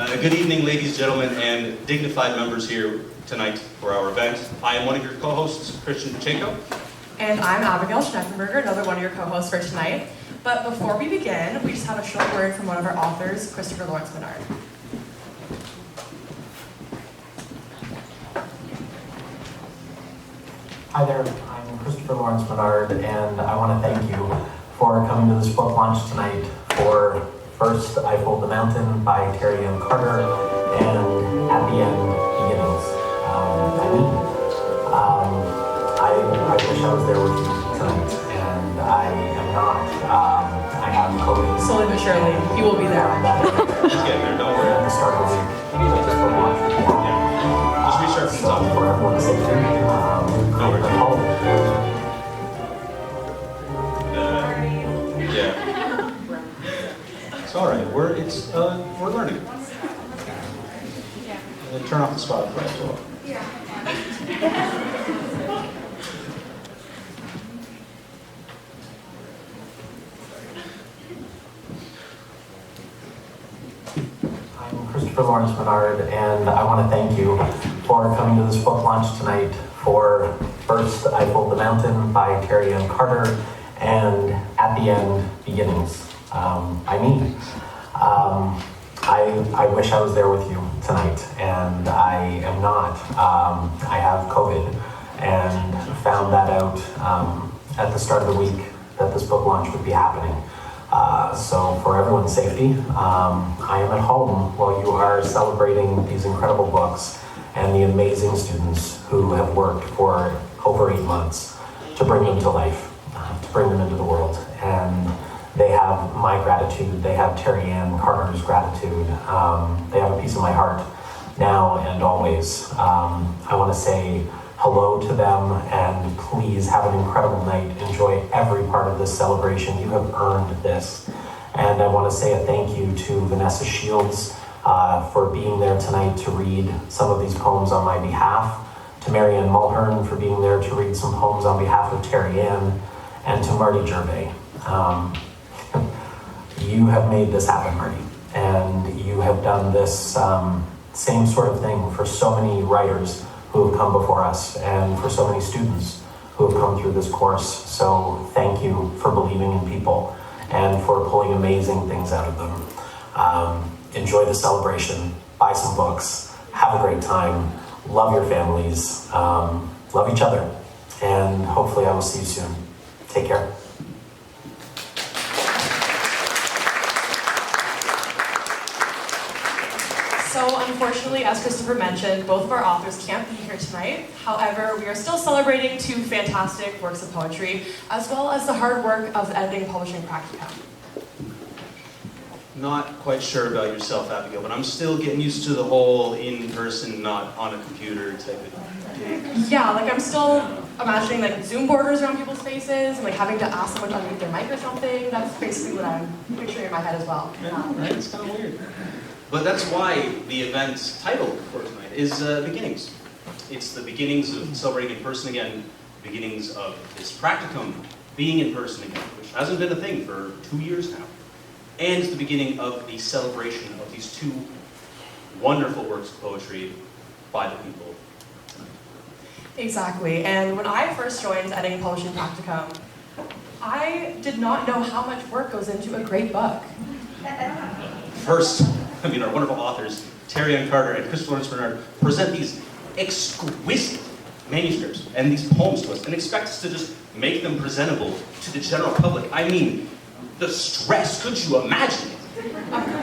Good evening, ladies, gentlemen, and dignified members here tonight for our event. I am one of your co-hosts, Christian Pacheco. And I'm Abigail Schneckenberger, another one of your co-hosts for tonight. But before we begin, we just have a short word from one of our authors, Christopher Lawrence Menard. Hi there, I'm Christopher Lawrence Menard, and I want to thank you for coming to this book launch tonight for First I Fold the Mountain by Terry M. Carter, and At the End, Beginnings. I wish I was there with you tonight, and I am not. I have COVID. Slowly but surely, he will be there. Just get there, don't worry. At the start of the week, this book launch. Just restart from the top. For everyone's safety, I'm at home. Yeah. It's all right. We're learning. And turn off the Spotify as well. I'm Christopher Lawrence Menard, and I want to thank you for coming to this book launch tonight for First I Fold the Mountain by Terry M. Carter, and At the End, Beginnings. I wish I was there with you tonight, and I am not. I have COVID, and found that out at the start of the week that this book launch would be happening. So for everyone's safety, I am at home while you are celebrating these incredible books and the amazing students who have worked for over 8 months to bring them to life, to bring them into the world. And they have my gratitude, they have Terry Ann Carter's gratitude, they have a piece of my heart now and always. I want to say hello to them, and please have an incredible night. Enjoy every part of this celebration. You have earned this. And I want to say a thank you to Vanessa Sheilds for being there tonight to read some of these poems on my behalf, to Marianne Mulhern for being there to read some poems on behalf of Terry Ann, and to Marty Gervias. You have made this happen, Marty, and you have done this same sort of thing for so many writers who have come before us, and for so many students who have come through this course. So thank you for believing in people and for pulling amazing things out of them. Enjoy the celebration, buy some books, have a great time, love your families, love each other, and hopefully I will see you soon. Take care. So unfortunately, as Christopher mentioned, both of our authors can't be here tonight. However, we are still celebrating 2 fantastic works of poetry, as well as the hard work of the editing and publishing practicum. Not quite sure about yourself, Abigail, but I'm still getting used to the whole in-person, not on a computer type of gig. Yeah, I'm still imagining Zoom borders around people's faces, and having to ask someone to unmute their mic or something. That's basically what I'm picturing in my head as well. Yeah, right? It's kind of weird. But that's why the event title for tonight is Beginnings. It's the beginnings of celebrating in person again, the beginnings of this practicum being in person again, which hasn't been a thing for 2 years now. And it's the beginning of the celebration of these 2 wonderful works of poetry by the people tonight. Exactly, and when I first joined editing and publishing practicum, I did not know how much work goes into a great book. First, our wonderful authors, Terry Ann Carter and Christopher Lawrence Menard, present these exquisite manuscripts and these poems to us and expect us to just make them presentable to the general public. I mean, the stress, could you imagine it?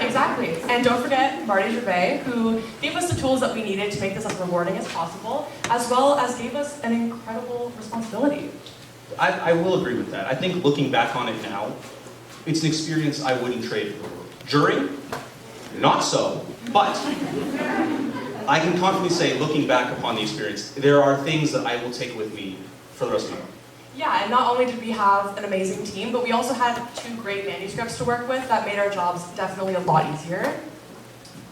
Exactly, and don't forget Marty Gervias, who gave us the tools that we needed to make this as rewarding as possible, as well as gave us an incredible responsibility. I will agree with that. I think looking back on it now, it's an experience I wouldn't trade for the world. During, not so, but I can confidently say, looking back upon the experience, there are things that I will take with me for the rest of my life. Yeah, and not only did we have an amazing team, but we also had 2 great manuscripts to work with that made our jobs definitely a lot easier.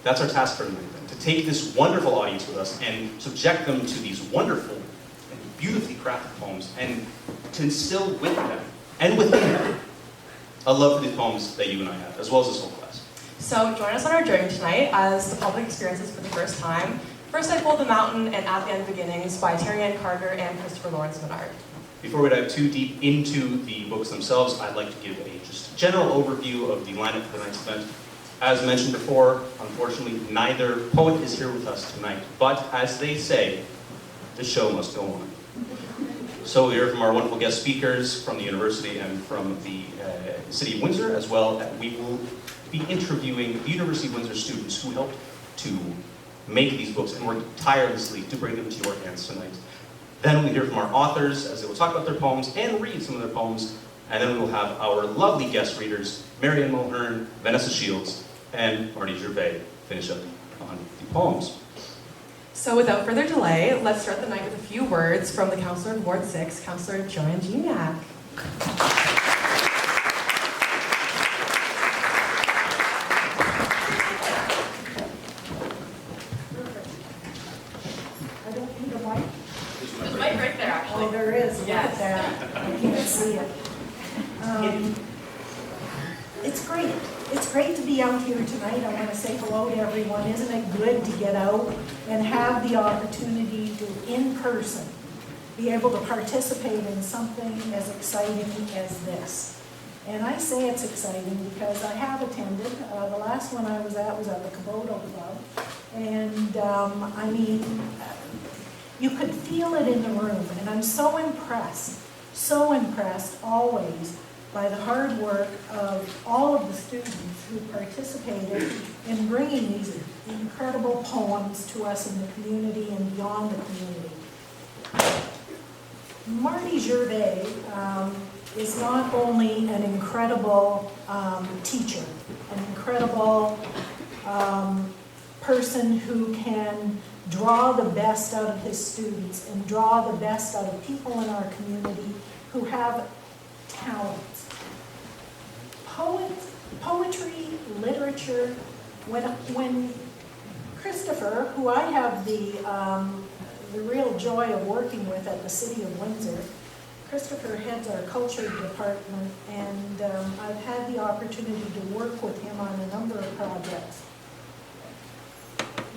That's our task for tonight, then, to take this wonderful audience with us and subject them to these wonderful and beautifully crafted poems, and to instill with them, and within them, a love for these poems that you and I have, as well as this whole class. So join us on our journey tonight as the public experiences for the first time. First I Fold the Mountain and At the End of Beginnings by Terry Ann Carter and Christopher Lawrence Menard. Before we dive too deep into the books themselves, I'd like to give a just general overview of the lineup for tonight's event. As mentioned before, unfortunately, neither poet is here with us tonight, but as they say, the show must go on. So we'll hear from our wonderful guest speakers from the university and from the city of Windsor, as well as we will be interviewing the University of Windsor students who helped to make these books and worked tirelessly to bring them to your hands tonight. Then we'll hear from our authors as they will talk about their poems and read some of their poems. And then we'll have our lovely guest readers, Marion Mulhern, Vanessa Sheilds, and Marty Gervias finish up on the poems. So without further delay, let's start the night with a few words from the Councillor of Ward 6, Councillor Joanne Geniak. I don't need a mic. There's a mic right there, actually. Oh, there is. Look Yes. at that. I can't see it. It's great. It's great to be out here tonight. I want to say hello to everyone. Isn't it good to get out and have the opportunity to, in person, be able to participate in something as exciting as this? And I say it's exciting because I have attended. The last one I was at the Caboto Club. And I mean, you could feel it in the room. And I'm so impressed always by the hard work of all of the students who participated in bringing these incredible poems to us in the community and beyond the community. Marty Gervias is not only an incredible teacher, an incredible person who can draw the best out of his students and draw the best out of people in our community who have talents. Poetry, literature, when Christopher, who I have the real joy of working with at the City of Windsor, Christopher heads our culture department, and I've had the opportunity to work with him on a number of projects.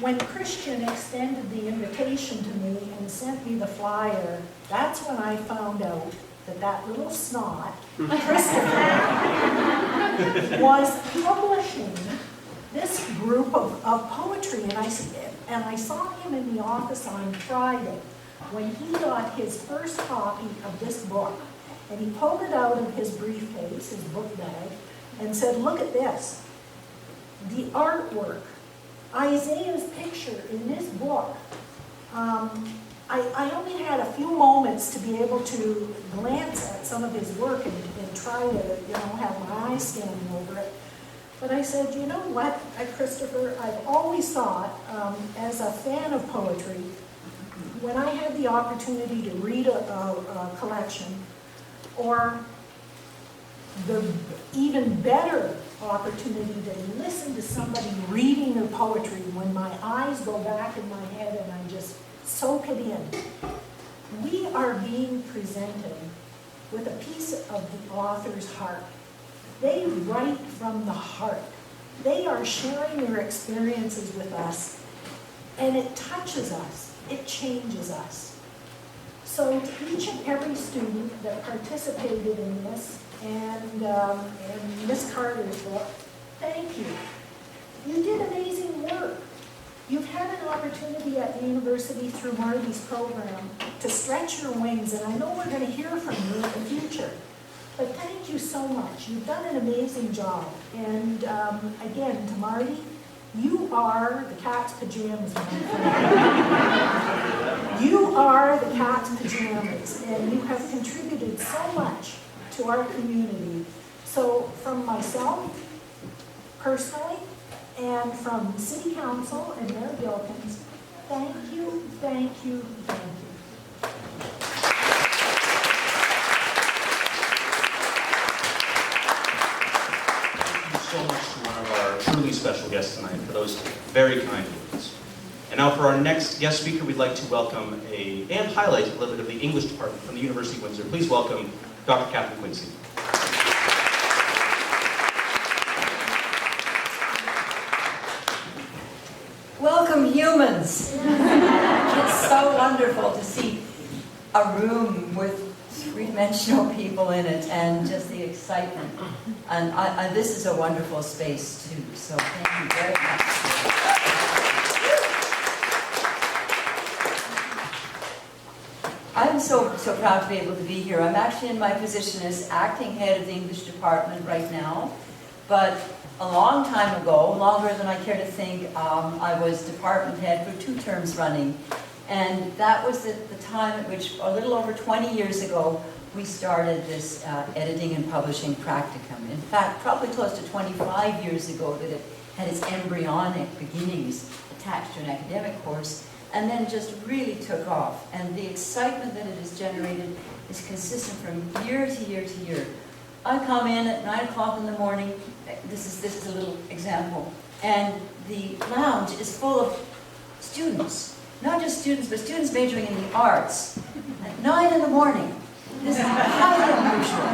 When Christian extended the invitation to me and sent me the flyer, that's when I found out that little snot, Christopher, was publishing this group of poetry. And I saw him in the office on Friday when he got his first copy of this book. And he pulled it out of his briefcase, his book bag, and said, "Look at this. The artwork, Isaiah's picture in this book." I only had a few moments to be able to glance at some of his work and try to, have my eyes standing over it. But I said, you know what, Christopher, I've always thought, as a fan of poetry, when I had the opportunity to read a collection, or the even better opportunity to listen to somebody reading their poetry, when my eyes go back in my head and I just soak it in. We are being presented with a piece of the author's heart. They write from the heart. They are sharing their experiences with us, and it touches us. It changes us. So to each and every student that participated in this, and Miss Carter's book, thank you. You did amazing work. You've had an opportunity at the university through Marty's program to stretch your wings, and I know we're going to hear from you in the future. But thank you so much. You've done an amazing job. And again, to Marty, you are the cat's pajamas, my friend. You are the cat's pajamas, and you have contributed so much to our community. So from myself, personally, and from City Council and Mayor Gilkins, thank you, thank you, thank you. Thank you so much to one of our truly special guests tonight for those very kind words. And now for our next guest speaker, we'd like to welcome and highlight a little bit of the English department from the University of Windsor. Please welcome Dr. Catherine Quincy. was. It's so wonderful to see a room with three-dimensional people in it and just the excitement. And this is a wonderful space too, so thank you very much. I'm so proud to be able to be here. I'm actually in my position as acting head of the English department right now, but a long time ago, longer than I care to think, I was department head for 2 terms running. And that was the time at which, a little over 20 years ago, we started this editing and publishing practicum. In fact, probably close to 25 years ago that it had its embryonic beginnings attached to an academic course, and then just really took off. And the excitement that it has generated is consistent from year to year to year. I come in at 9 o'clock in the morning, this is a little example, and the lounge is full of students. Not just students, but students majoring in the arts. At 9 in the morning. This is highly unusual.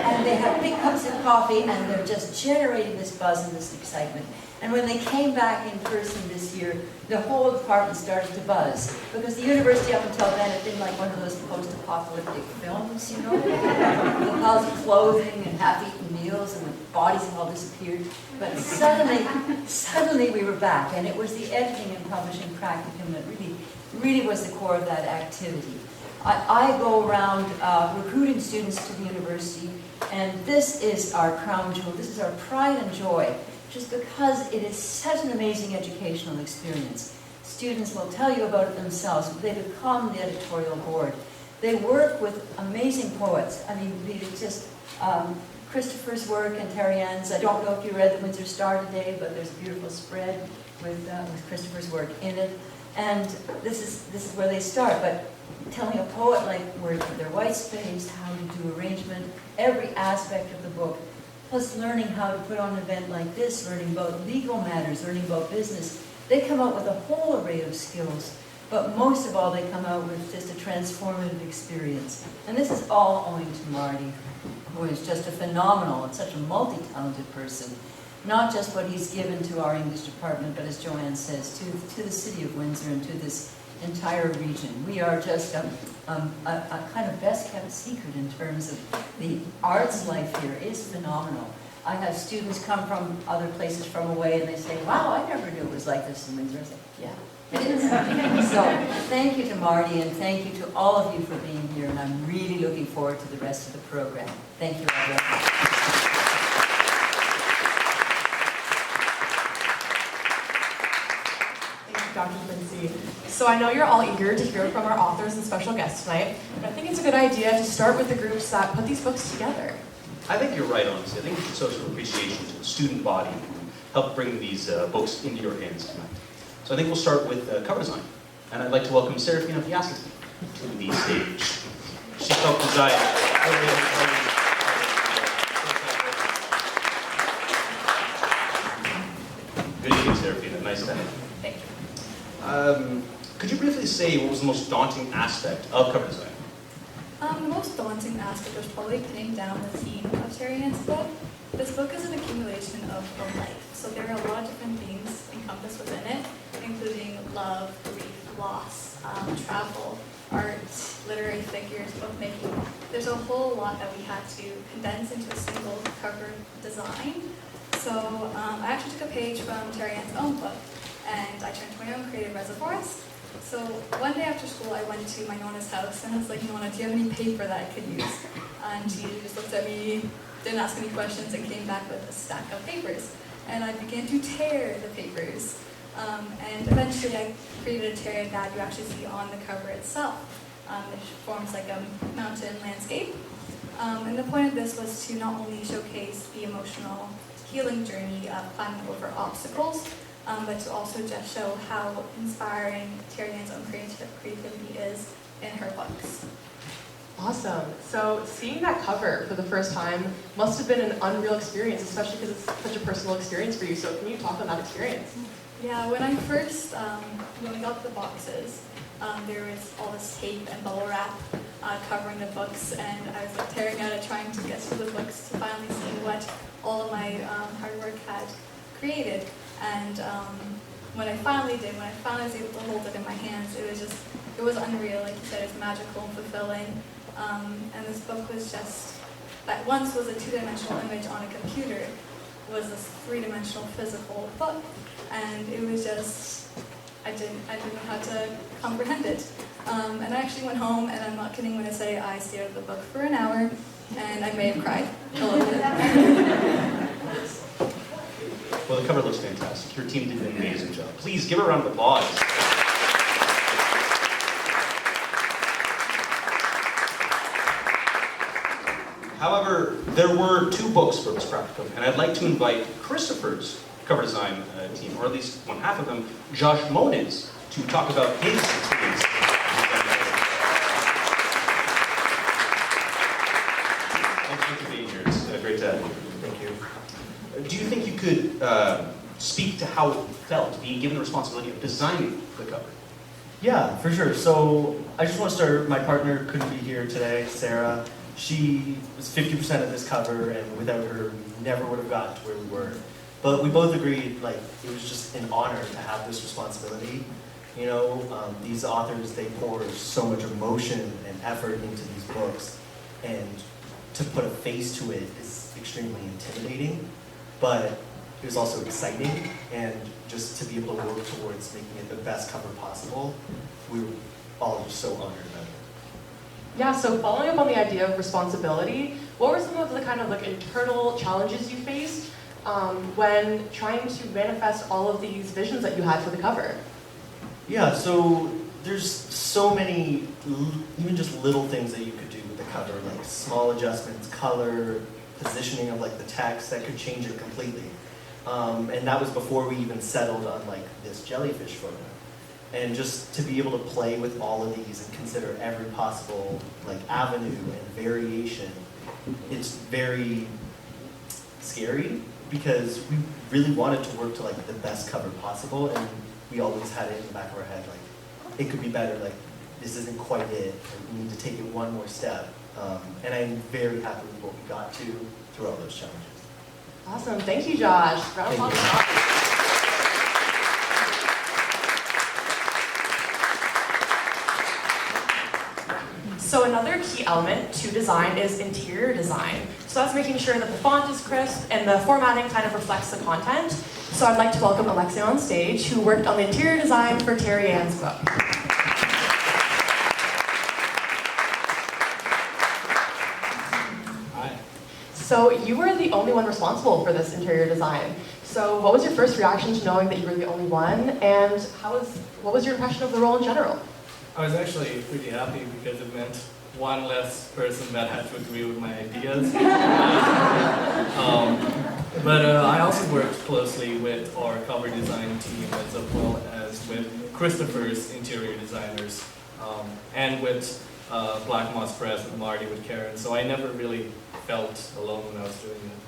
And they have big cups of coffee, and they're just generating this buzz and this excitement. And when they came back in person this year, the whole department started to buzz. Because the university up until then had been like one of those post-apocalyptic films, you know? The piles of clothing and half-eaten meals, and the bodies have all disappeared. But suddenly we were back, and it was the editing and publishing practicum that really was the core of that activity. I go around recruiting students to the university, and this is our crown jewel. This is our pride and joy, just because it is such an amazing educational experience. Students will tell you about it themselves. They become the editorial board. They work with amazing poets. I mean, just Christopher's work and Terry Ann's. I don't know if you read the Windsor Star today, but there's a beautiful spread with Christopher's work in it. And this is where they start. But telling a poet like where they're white-spaced, how to do arrangement, every aspect of the book, plus learning how to put on an event like this, learning about legal matters, learning about business. They come out with a whole array of skills, but most of all, they come out with just a transformative experience. And this is all owing to Marty, who is just a phenomenal and such a multi-talented person. Not just what he's given to our English department, but as Joanne says, to the city of Windsor and to this entire region. We are just a kind of best-kept secret in terms of the arts life here is phenomenal. I have students come from other places from away and they say, wow, I never knew it was like this in Windsor. I say, yeah, it is. So thank you to Marty and thank you to all of you for being here, and I'm really looking forward to the rest of the program. Thank you all very much. Dr. Quincy. So I know you're all eager to hear from our authors and special guests tonight, but I think it's a good idea to start with the groups that put these books together. I think you're right, honestly. I think you should show some appreciation to the student body who helped bring these books into your hands tonight. So I think we'll start with cover design. And I'd like to welcome Serafina Fiascati to the stage. She helped design. Good evening, Serafina. Nice to have you. Thank you. Could you briefly say what was the most daunting aspect of cover design? The most daunting aspect was probably pinning down the theme of Terry Ann's book. This book is an accumulation of life, so there are a lot of different themes encompassed within it, including love, grief, loss, travel, art, literary figures, bookmaking. There's a whole lot that we had to condense into a single cover design. So I actually took a page from Terry Ann's own book, and I turned to my own creative reservoirs. So one day after school, I went to my Nona's house, and I was like, Nona, do you have any paper that I could use? And she just looked at me, didn't ask any questions, and came back with a stack of papers. And I began to tear the papers. And eventually, I created a tear that you actually see on the cover itself. It forms like a mountain landscape. And the point of this was to not only showcase the emotional healing journey of climbing over obstacles, but to also just show how inspiring Terry Ann's own creativity is in her books. Awesome. So seeing that cover for the first time must have been an unreal experience, especially because it's such a personal experience for you. So can you talk on that experience? Yeah, when I first, when we got the boxes, there was all this tape and bubble wrap covering the books, and I was like tearing at it, trying to get to the books to finally see what all of my hard work had created. And when I finally did, when I finally was able to hold it in my hands, it was unreal. Like you said, it's magical and fulfilling. And this book was just, that once was a two-dimensional image on a computer, was this three-dimensional physical book. And it was just, I didn't know how to comprehend it. And I actually went home, and I'm not kidding when I say I stared at the book for an hour, and I may have cried a little bit. Well, the cover looks fantastic. Your team did an amazing job. Please give her a round of applause. However, there were 2 books for this practicum, and I'd like to invite Christopher's cover design team, or at least one half of them, Josh Moniz, to talk about his experience. Thank you for being here. It's great to have you. Thank you. Do you think you could speak to how it felt being given the responsibility of designing the cover? Yeah, for sure. So I just want to start, my partner couldn't be here today, Sarah. She was 50% of this cover, and without her, we never would have gotten to where we were. But we both agreed, like, it was just an honor to have this responsibility. You know, these authors, they pour so much emotion and effort into these books, and to put a face to it is extremely intimidating, but it was also exciting, and just to be able to work towards making it the best cover possible, we were all just so honored about it. Yeah, so following up on the idea of responsibility, what were some of the kind of like internal challenges you faced when trying to manifest all of these visions that you had for the cover? Yeah, so there's so many, even just little things that you could do with the cover, like small adjustments, color, positioning of like the text, that could change it completely. And that was before we even settled on like this jellyfish photo. And just to be able to play with all of these and consider every possible like avenue and variation, it's very scary because we really wanted to work to like the best cover possible, and we always had it in the back of our head like it could be better, like this isn't quite it, like, we need to take it one more step. And I'm very happy with what we got to through all those challenges. Awesome, thank you, Josh. Round of applause. So another key element to design is interior design. So that's making sure that the font is crisp and the formatting kind of reflects the content. So I'd like to welcome Alexia on stage, who worked on the interior design for Terry Ann's book. Hi. So you were the only one responsible for this interior design. So what was your first reaction to knowing that you were the only one, and what was your impression of the role in general? I was actually pretty happy because it meant one less person that had to agree with my ideas. But I also worked closely with our cover design team as well as with Christopher's interior designers and with Black Moss Press with Marty, with Karen. So I never really felt alone when I was doing it.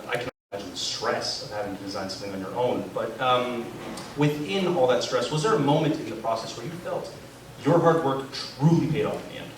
I can imagine the stress of having to design something on your own, but within all that stress, was there a moment in the process where you felt your hard work truly paid off in the end?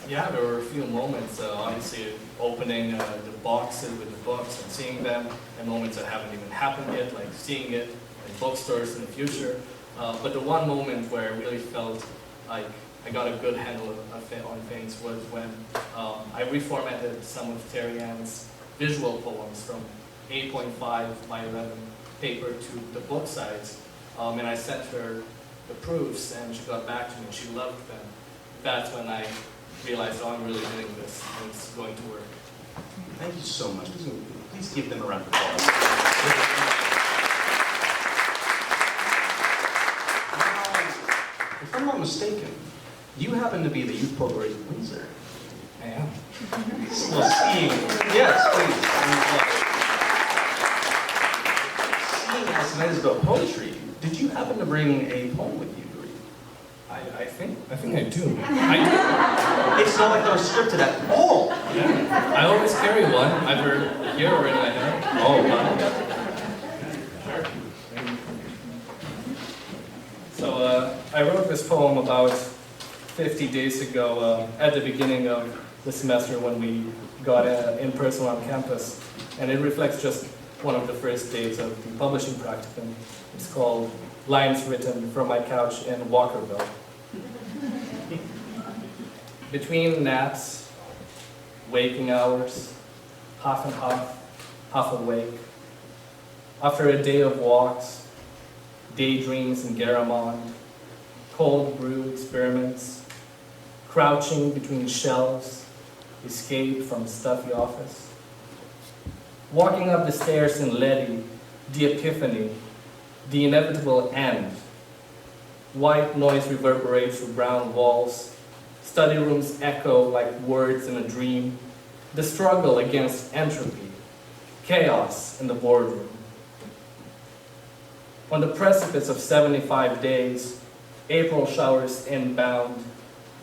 Yeah, there were a few moments, obviously opening the boxes with the books and seeing them, and moments that haven't even happened yet, like seeing it in bookstores in the future. But the one moment where I really felt like I got a good handle on things was when I reformatted some of Terry Ann's visual poems from 8.5 by 11 paper to the book size, and I sent her the proofs, and she got back to me and she loved them. That's when I realized, oh, I'm really doing this, and it's going to work. Thank you so much. Please give them a round of applause. If I'm not mistaken, you happen to be the youth poet laureate of Windsor. I am. Well, yes, please. Seeing as tonight is about poetry, did you happen to bring a poem with you to read? I think I do. I It's not like that was scripted at all. do. Yeah. I always carry one, either here or in my head. Oh, wow. So I wrote this poem about 50 days ago at the beginning of the semester when we got in person on campus, and it reflects just one of the first days of the publishing practicum. It's called Lines Written from My Couch in Walkerville. Between naps, waking hours, half and half awake, after a day of walks, daydreams in Garamond, cold brew experiments, crouching between shelves, escape from a stuffy office. Walking up the stairs in Letty, the epiphany, the inevitable end. White noise reverberates through brown walls. Study rooms echo like words in a dream. The struggle against entropy. Chaos in the boardroom. On the precipice of 75 days, April showers inbound.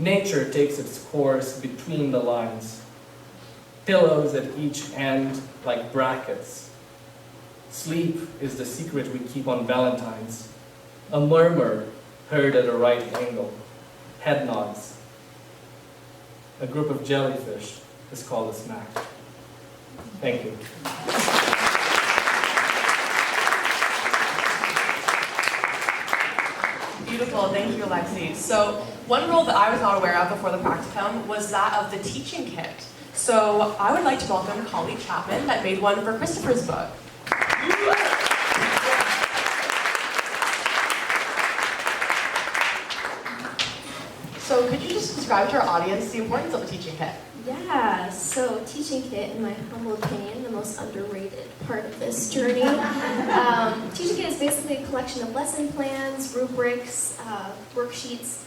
Nature takes its course between the lines. Pillows at each end like brackets. Sleep is the secret we keep on Valentine's. A murmur heard at a right angle. Head nods. A group of jellyfish is called a snack. Thank you. Beautiful, thank you, Alexi. So one role that I was not aware of before the practicum was that of the teaching kit. So I would like to welcome Holly Chapman that made one for Christopher's book. So could you just describe to our audience the importance of a teaching kit? Yeah, so teaching kit, in my humble opinion, the most underrated part of this journey. Teaching kit is basically a collection of lesson plans, rubrics, worksheets,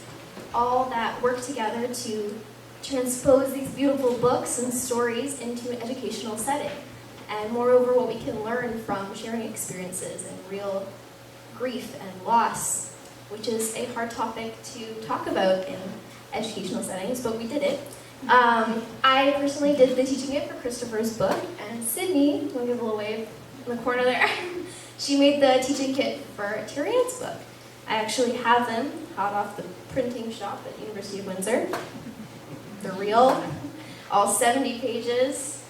all that work together to transpose these beautiful books and stories into an educational setting. And moreover, what we can learn from sharing experiences and real grief and loss, which is a hard topic to talk about in educational settings, but we did it. I personally did the teaching kit for Christopher's book, and Sydney, want to give a little wave in the corner there, she made the teaching kit for Terry Ann's book. I actually have them hot off the printing shop at University of Windsor. They're real, all 70 pages.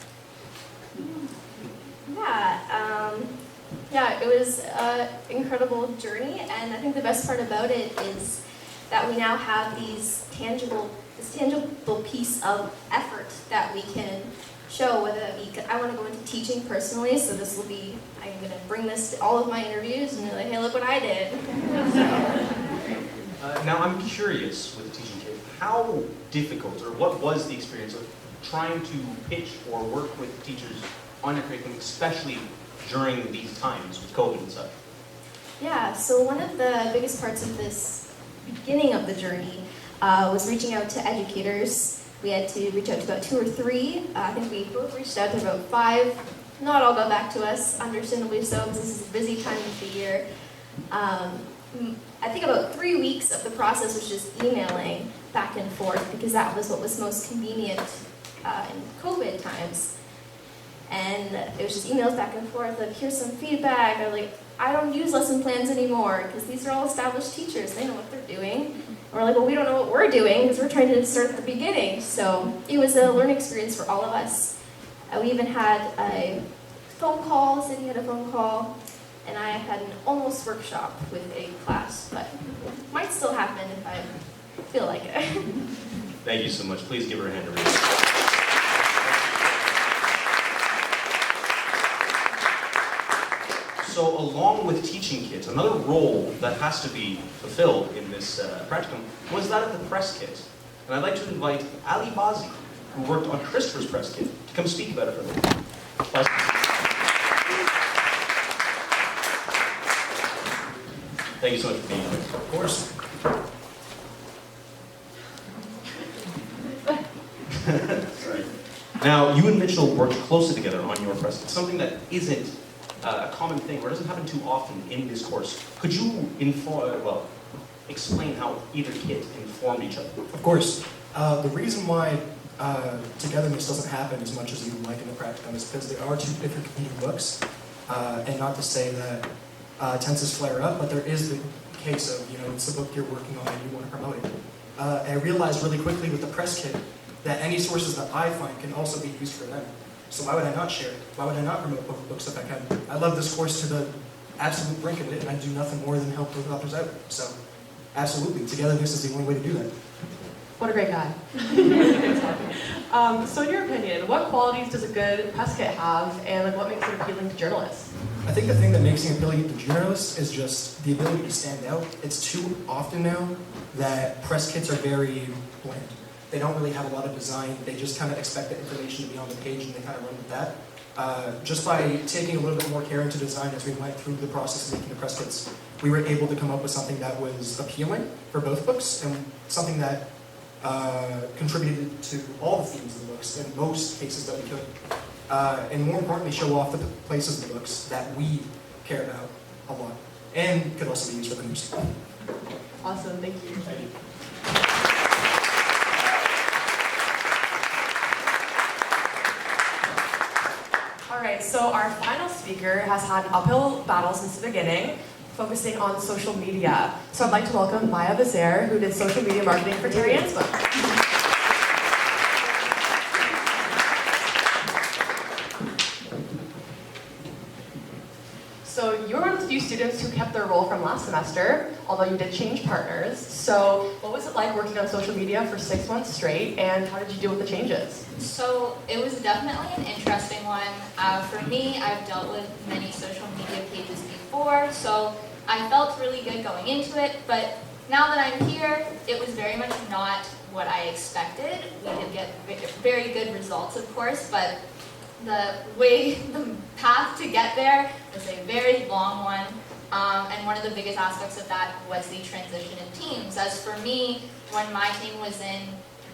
Yeah, it was an incredible journey, and I think the best part about it is that we now have this tangible piece of effort that we can show, whether that be, I want to go into teaching personally, so this will be, I'm going to bring this to all of my interviews and be like, hey, look what I did. Now I'm curious with the teaching kit, how difficult, or what was the experience of trying to pitch or work with teachers on your curriculum, especially during these times with COVID and such? Yeah, so one of the biggest parts of this beginning of the journey was reaching out to educators. We had to reach out to about 2 or 3. I think we both reached out to about 5. Not all got back to us, understandably so, because this is a busy time of the year. I think about 3 weeks of the process was just emailing back and forth, because that was what was most convenient in COVID times. And it was just emails back and forth, like, here's some feedback, or like, I don't use lesson plans anymore, because these are all established teachers, they know what they're doing. Or like, well, we don't know what we're doing, because we're trying to start at the beginning. So it was a learning experience for all of us. We even had a phone call, Sydney had a phone call, and I had an almost workshop with a class, but it might still happen if I feel like it. Thank you so much. Please give her a hand to read. So along with teaching kits, another role that has to be fulfilled in this practicum was that of the press kit. And I'd like to invite Ali Bazi, who worked on Christopher's press kit, to come speak about it for a little bit. Thank you so much for being here. Of course. Sorry. Now, you and Mitchell worked closely together on your press kit, something that isn't a common thing, or doesn't happen too often in this course. Could you explain how either kit informed each other? Of course. The reason why togetherness doesn't happen as much as you would like in the practicum is because there are 2 different competing books, and not to say that tenses flare up, but there is the case of, it's the book you're working on and you want to promote it. I realized really quickly with the press kit that any sources that I find can also be used for them. So why would I not share it? Why would I not promote both books if I can? I love this course to the absolute brink of it, and I do nothing more than help both authors out. So absolutely, togetherness is the only way to do that. What a great guy. So in your opinion, what qualities does a good press kit have, and like what makes it appealing to journalists? I think the thing that makes it appealing to journalists is just the ability to stand out. It's too often now that press kits are very bland. They don't really have a lot of design. They just kind of expect the information to be on the page and they kind of run with that. Just by taking a little bit more care into design as we went through the process of making the press kits, we were able to come up with something that was appealing for both books and something that contributed to all the themes of the books in most cases that we could. And more importantly, show off the places of the books that we care about a lot and could also be used for the news. Awesome, thank you. Thank you. All right, so our final speaker has had an uphill battle since the beginning, focusing on social media. So I'd like to welcome Maya Bazaar, who did social media marketing for Terry Ann's book. So you're one of the few students who kept their role from last semester, although you did change partners. So what was it like working on social media for 6 months straight, and how did you deal with the changes? So it was definitely an interesting one. For me, I've dealt with many social media pages before, so I felt really good going into it, but now that I'm here, it was very much not what I expected. We did get very good results, of course, but the path to get there was a very long one, and one of the biggest aspects of that was the transition in teams. As for me, when my team was in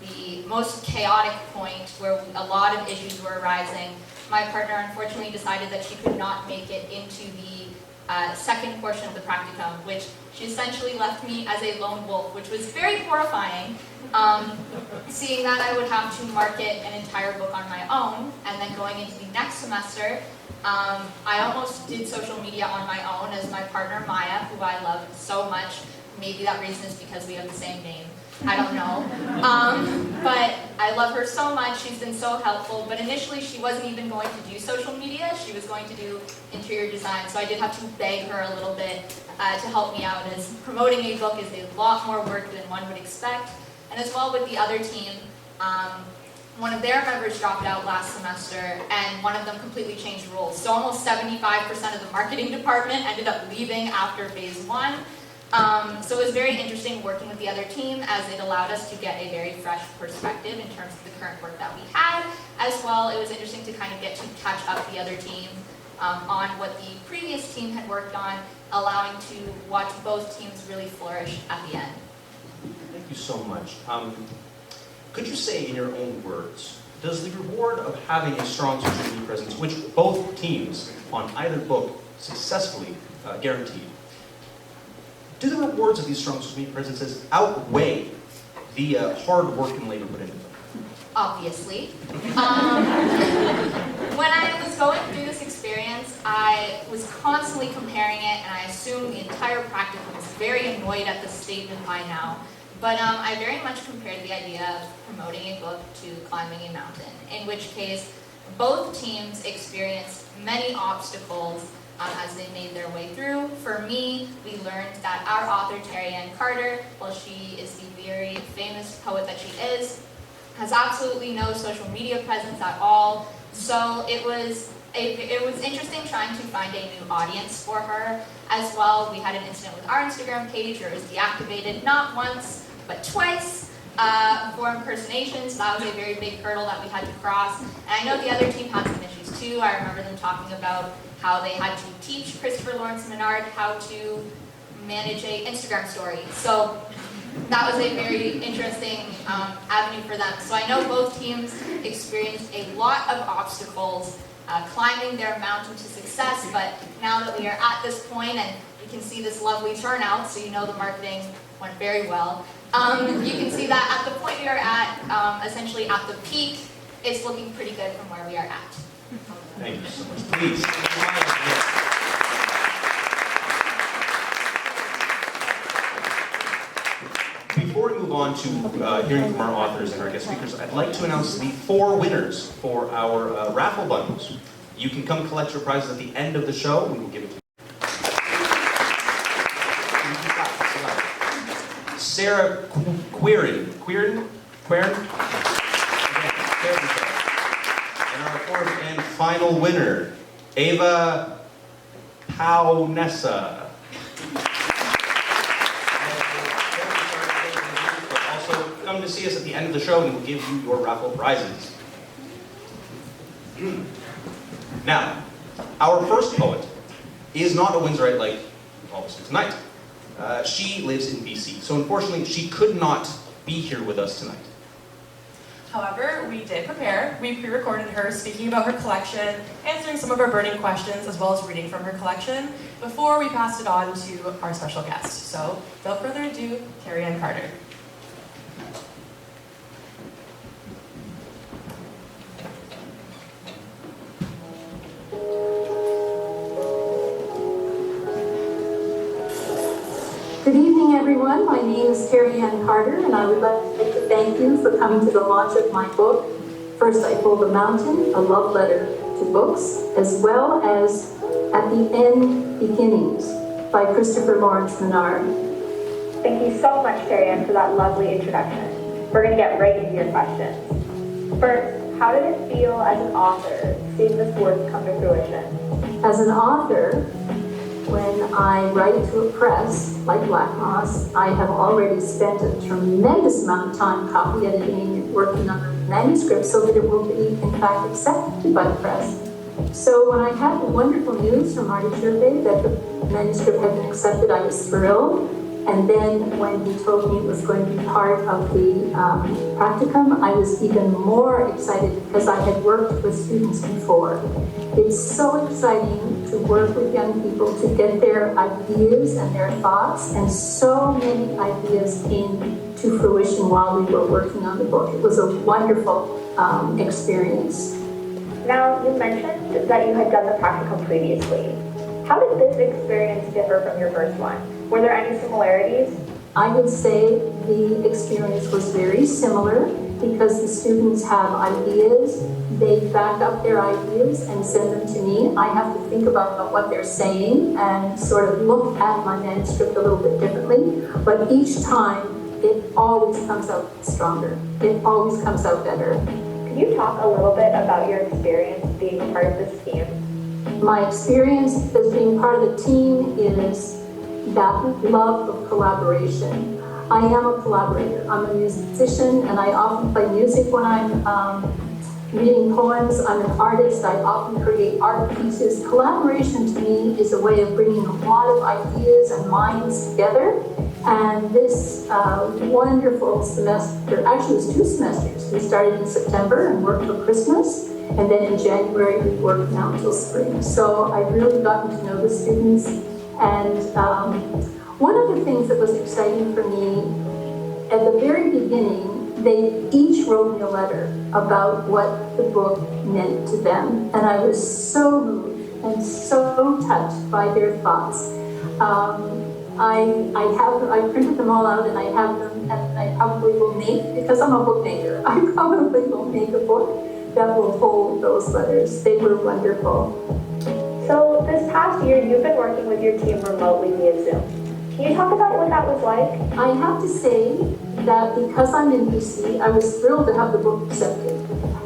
the most chaotic point where a lot of issues were arising, my partner unfortunately decided that she could not make it into the second portion of the practicum, which she essentially left me as a lone wolf, which was very horrifying, seeing that I would have to market an entire book on my own, and then going into the next semester, I almost did social media on my own as my partner Maya, who I love so much. Maybe that reason is because we have the same name. I don't know. But I love her so much. She's been so helpful. But initially, she wasn't even going to do social media. She was going to do interior design. So I did have to beg her a little bit to help me out, as promoting a book is a lot more work than one would expect. And as well with the other team, one of their members dropped out last semester, and one of them completely changed roles. So almost 75% of the marketing department ended up leaving after phase one. So it was very interesting working with the other team, as it allowed us to get a very fresh perspective in terms of the current work that we had. As well, it was interesting to kind of get to catch up the other team on what the previous team had worked on, allowing to watch both teams really flourish at the end. Thank you so much. Could you say in your own words, does the reward of having a strong social media presence, which both teams on either book successfully guaranteed, do the rewards of these strong social media presences outweigh the hard work and labor put into them? Obviously. When I was going through this experience, I was constantly comparing it, and I assumed the entire practicum was very annoyed at the statement by now. But I very much compared the idea of promoting a book to climbing a mountain, in which case both teams experienced many obstacles as they made their way through. For me, we learned that our author, Terry Ann Carter, while she is the very famous poet that she is, has absolutely no social media presence at all. So it was interesting trying to find a new audience for her. As well, we had an incident with our Instagram page where it was deactivated not once, but twice for impersonations. That was a very big hurdle that we had to cross. And I know the other team had some issues too. I remember them talking about how they had to teach Christopher Lawrence Menard how to manage an Instagram story. So that was a very interesting avenue for them. So I know both teams experienced a lot of obstacles climbing their mountain to success, but now that we are at this point and you can see this lovely turnout, so you know the marketing went very well, you can see that at the point we are at, essentially at the peak, it's looking pretty good from where we are at. Thank you so much. Please. Before we move on on to hearing from our authors and our guest speakers, I'd like to announce the 4 winners for our raffle bundles. You can come collect your prizes at the end of the show. We will give it to you. Sarah Queeran. And our 4th and final winner, Ava Paunessa. Also, come to see us at the end of the show and we'll give you your raffle prizes. Now, our first poet is not a Windsorite like all of us tonight. She lives in BC, so unfortunately she could not be here with us tonight. However, we did prepare. We pre-recorded her speaking about her collection, answering some of our burning questions, as well as reading from her collection, before we passed it on to our special guest. So, without further ado, Carrie Ann Carter. Good evening, everyone. My name is Carrie Ann Carter, and I would like to thank you for coming to the launch of my book, First I Pulled a Mountain, a love letter to books, as well as At the End, Beginnings, by Christopher Lawrence Menard. Thank you so much, Carrie Ann, for that lovely introduction. We're going to get right into your questions. First, how did it feel as an author, seeing this work come to fruition? As an author, when I write to a press like Black Moss, I have already spent a tremendous amount of time copy editing and working on the manuscript so that it will be, in fact, accepted by the press. So when I had the wonderful news from Marty Gervias that the manuscript had been accepted, I was thrilled. And then when he told me it was going to be part of the practicum, I was even more excited because I had worked with students before. It's so exciting to work with young people, to get their ideas and their thoughts, and so many ideas came to fruition while we were working on the book. It was a wonderful experience. Now, you mentioned that you had done the practicum previously. How did this experience differ from your first one? Were there any similarities? I would say the experience was very similar because the students have ideas, they back up their ideas and send them to me. I have to think about what they're saying and sort of look at my manuscript a little bit differently, but each time it always comes out stronger. It always comes out better. Could you talk a little bit about your experience being a part of this team? My experience as being part of the team is that love of collaboration. I am a collaborator. I'm a musician, and I often play music when I'm reading poems. I'm an artist. I often create art pieces. Collaboration to me is a way of bringing a lot of ideas and minds together. And this wonderful semester, actually it was 2 semesters. We started in September and worked till Christmas. And then in January, we worked now until spring. So I've really gotten to know the students. And one of the things that was exciting for me, at the very beginning, they each wrote me a letter about what the book meant to them. And I was so moved and so touched by their thoughts. I printed them all out and I have them, and I probably will make, because I'm a bookmaker, I probably will make a book that will hold those letters. They were wonderful. So this past year, you've been working with your team remotely via Zoom. Can you talk about what that was like? I have to say that because I'm in BC, I was thrilled to have the book accepted.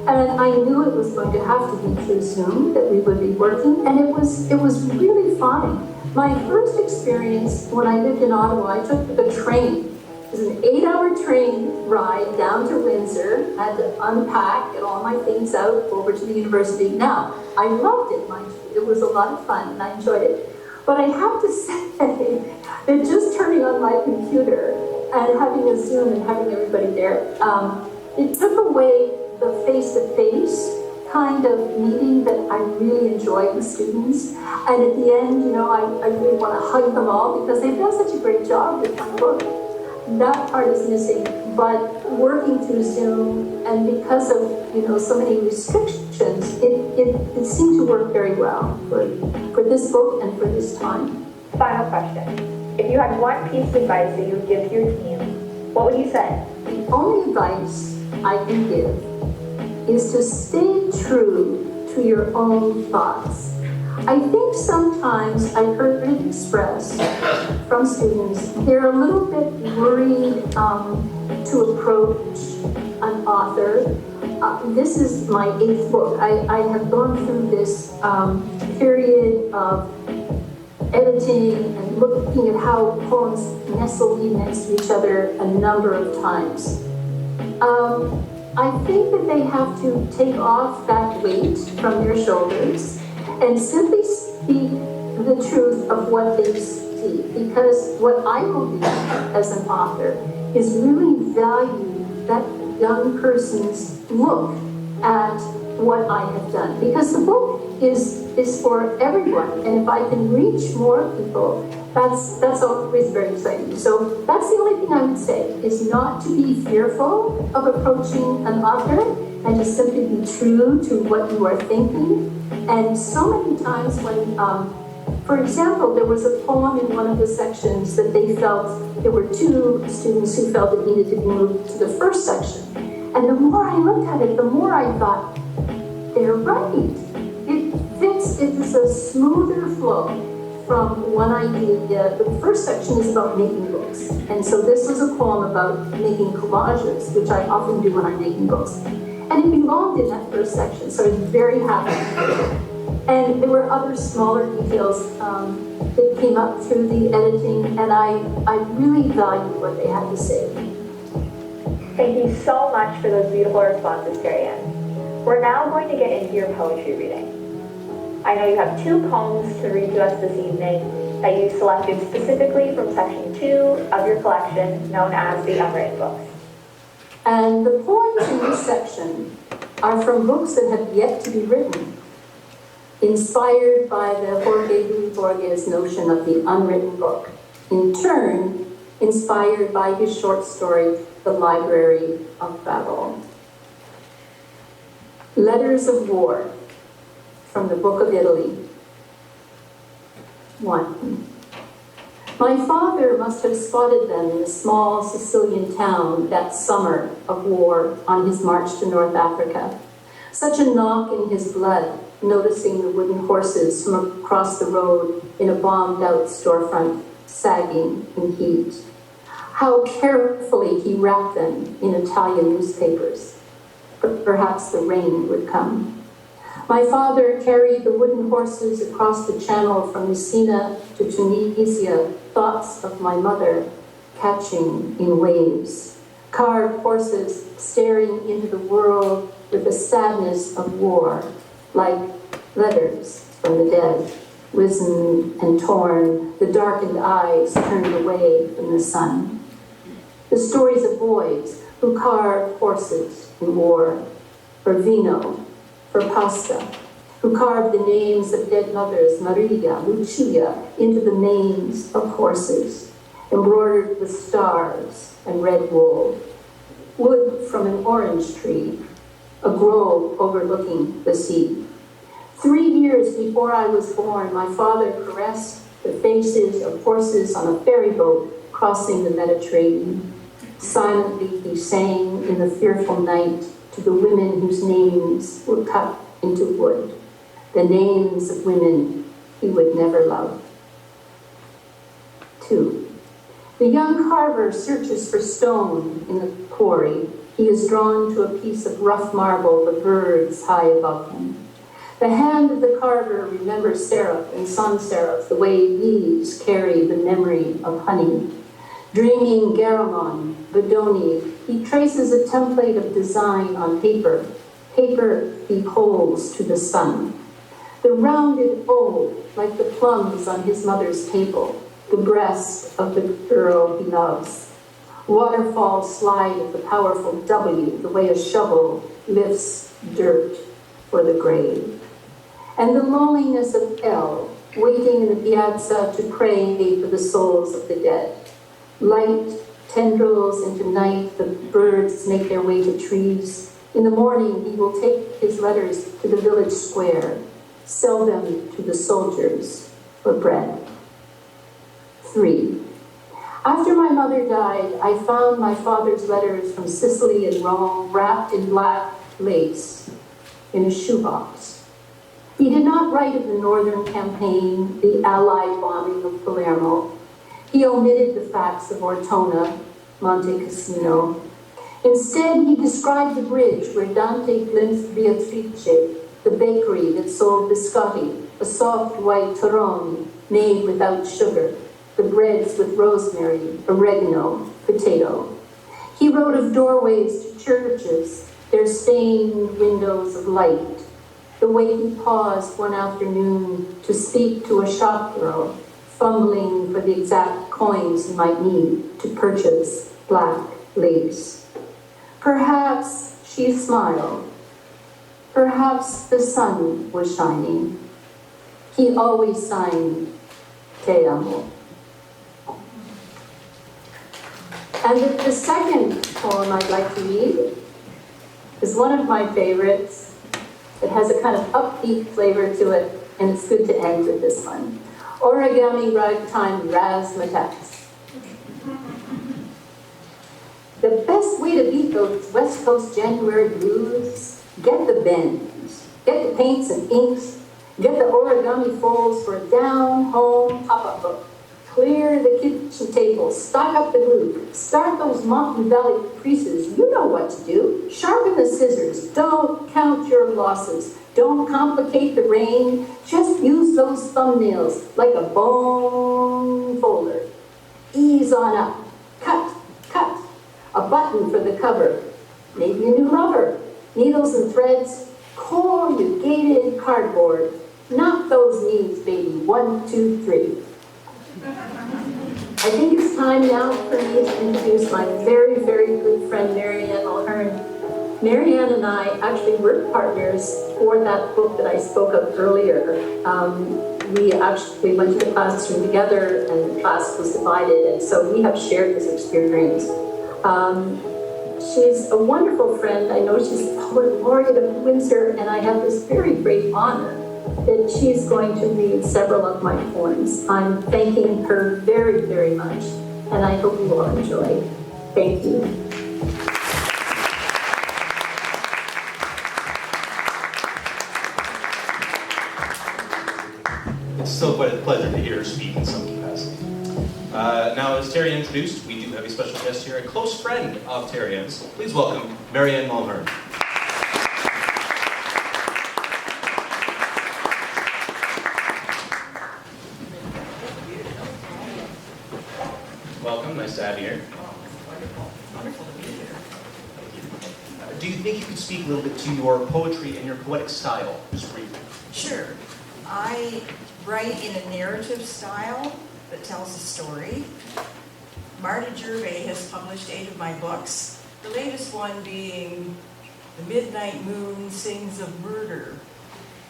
And I knew it was going to have to be through Zoom that we would be working, and it was really fun. My first experience when I lived in Ottawa, I took a train. It was an 8-hour train ride down to Windsor. I had to unpack, get all my things out, over to the university. Now, I loved it, mind you. It was a lot of fun, and I enjoyed it. But I have to say that just turning on my computer and having a Zoom and having everybody there, it took away the face-to-face kind of meeting that I really enjoy with students. And at the end, I really want to hug them all because they've done such a great job with my book. That part is missing, but working through Zoom, and because of so many restrictions, it seemed to work very well for this book and for this time. Final question. If you had one piece of advice that you would give to your team, what would you say? The only advice I can give is to stay true to your own thoughts. I think sometimes I've heard it expressed from students, they're a little bit worried to approach an author. This is my 8th book. I have gone through this period of editing and looking at how poems nestle in next to each other a number of times. I think that they have to take off that weight from their shoulders and simply speak the truth of what they see. Because what I believe as an author is really value that young person's look at what I have done. Because the book is for everyone, and if I can reach more people, that's always very exciting. So that's the only thing I would say, is not to be fearful of approaching an author, and to simply be true to what you are thinking. And so many times when, for example, there was a poem in one of the sections that they felt, there were 2 students who felt it needed to be moved to the first section. And the more I looked at it, the more I thought, they're right. It fits, it is a smoother flow from one idea. The first section is about making books. And so this was a poem about making collages, which I often do when I'm making books. And it belonged in that first section, so I was very happy. And there were other smaller details that came up through the editing, and I really valued what they had to say. Thank you so much for those beautiful responses, Carrie Ann. We're now going to get into your poetry reading. I know you have 2 poems to read to us this evening that you selected specifically from section 2 of your collection known as the Unwritten Books. And the poems in this section are from books that have yet to be written, inspired by the Jorge Luis Borges notion of the unwritten book, in turn inspired by his short story, The Library of Babel. Letters of War, from the Book of Italy. 1. My father must have spotted them in a small Sicilian town that summer of war on his march to North Africa. Such a knock in his blood, noticing the wooden horses from across the road in a bombed-out storefront, sagging in heat. How carefully he wrapped them in Italian newspapers. Perhaps the rain would come. My father carried the wooden horses across the channel from Messina to Tunisia, thoughts of my mother catching in waves. Carved horses staring into the world with the sadness of war, like letters from the dead, risen and torn, the darkened eyes turned away from the sun. The stories of boys who carved horses in war, for vino, for pasta, who carved the names of dead mothers, Maria, Lucia, into the manes of horses, embroidered with stars and red wool. Wood from an orange tree, a grove overlooking the sea. 3 years before I was born, my father caressed the faces of horses on a ferry boat crossing the Mediterranean. Silently he sang in the fearful night to the women whose names were cut into wood, the names of women he would never love. 2. The young carver searches for stone in the quarry. He is drawn to a piece of rough marble with birds high above him. The hand of the carver remembers seraph and sans seraph, the way bees carry the memory of honey. Dreaming Garamond, Bedoni, he traces a template of design on paper. Paper he holds to the sun. The rounded O, like the plums on his mother's table, the breast of the girl he loves. Waterfall slide of the powerful W, the way a shovel lifts dirt for the grave. And the loneliness of L, waiting in the piazza to pray for the souls of the dead. Light tendrils into night, the birds make their way to trees. In the morning, he will take his letters to the village square, sell them to the soldiers for bread. 3. After my mother died, I found my father's letters from Sicily and Rome wrapped in black lace in a shoebox. He did not write of the Northern Campaign, the Allied bombing of Palermo. He omitted the facts of Ortona, Monte Cassino. Instead, he described the bridge where Dante glimpsed Beatrice, the bakery that sold biscotti, a soft white torrone made without sugar, the breads with rosemary, oregano, potato. He wrote of doorways to churches, their stained windows of light, the way he paused one afternoon to speak to a shop girl, fumbling for the exact coins he might need to purchase black lace. Perhaps she smiled. Perhaps the sun was shining. He always signed, Te amo. And the second poem I'd like to read is one of my favorites. It has a kind of upbeat flavor to it, and it's good to end with this one. Origami Ragtime Razzmatazz. The best way to beat those West Coast January blues, get the bends, get the paints and inks, get the origami folds for a down-home pop-up book. Clear the kitchen table, stock up the glue, start those Mountain Valley creases. You know what to do. Sharpen the scissors. Don't count your losses. Don't complicate the rain. Just use those thumbnails like a bone folder. Ease on up. Cut, cut. A button for the cover. Maybe a new lover. Needles and threads. Corrugated cardboard. Knock those needs, baby. 1, 2, 3. I think it's time now for me to introduce my very, very good friend, Marianne Mulhern. Marianne and I actually work partners for that book that I spoke of earlier. We actually went to the classroom together, and the class was divided, and so we have shared this experience. She's a wonderful friend. I know she's the poet laureate of Windsor, and I have this very great honor that she's going to read several of my poems. I'm thanking her very, very much, and I hope you all enjoy. Thank you. It's still quite a pleasure to hear her speak in some capacity. Now, as Terry introduced, we do have a special guest here, a close friend of Terry Ann's. Please welcome Marianne Mulhern. Welcome, nice to have you here. Wonderful to be here. Thank you. Do you think you could speak a little bit to your poetry and your poetic style, just briefly? Sure. I write in a narrative style that tells a story. Marty Gervias has published 8 of my books, the latest one being The Midnight Moon Sings of Murder,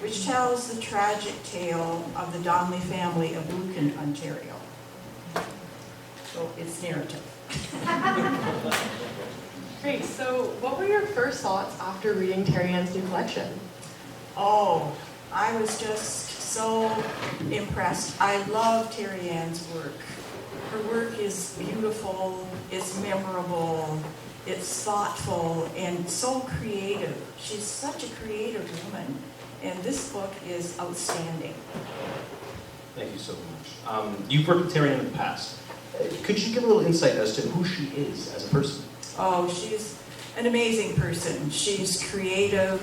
which tells the tragic tale of the Donnelly family of Lucan, Ontario. So it's narrative. Great, so what were your first thoughts after reading Terry Ann's new collection? Oh, I was just so impressed. I love Terry Ann's work. Her work is beautiful, it's memorable, it's thoughtful, and so creative. She's such a creative woman, and this book is outstanding. Thank you so much. You've worked with Terry Ann in the past. Could you give a little insight as to who she is as a person? Oh, she's an amazing person. She's creative.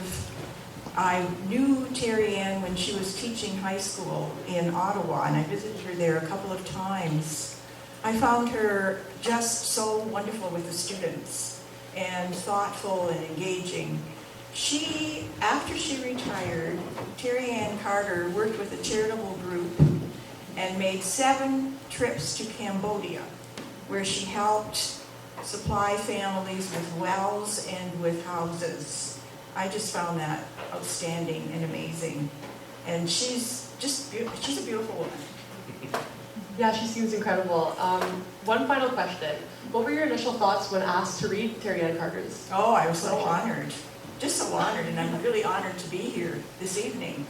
I knew Terry Ann when she was teaching high school in Ottawa, and I visited her there a couple of times. I found her just so wonderful with the students and thoughtful and engaging. After she retired, Terry Ann Carter worked with a charitable group and made 7 trips to Cambodia, where she helped supply families with wells and with houses. I just found that outstanding and amazing. And she's a beautiful woman. Yeah, she seems incredible. One final question. What were your initial thoughts when asked to read Terry Ann Carter's? Oh, I was so honored. Just so honored, and I'm really honored to be here this evening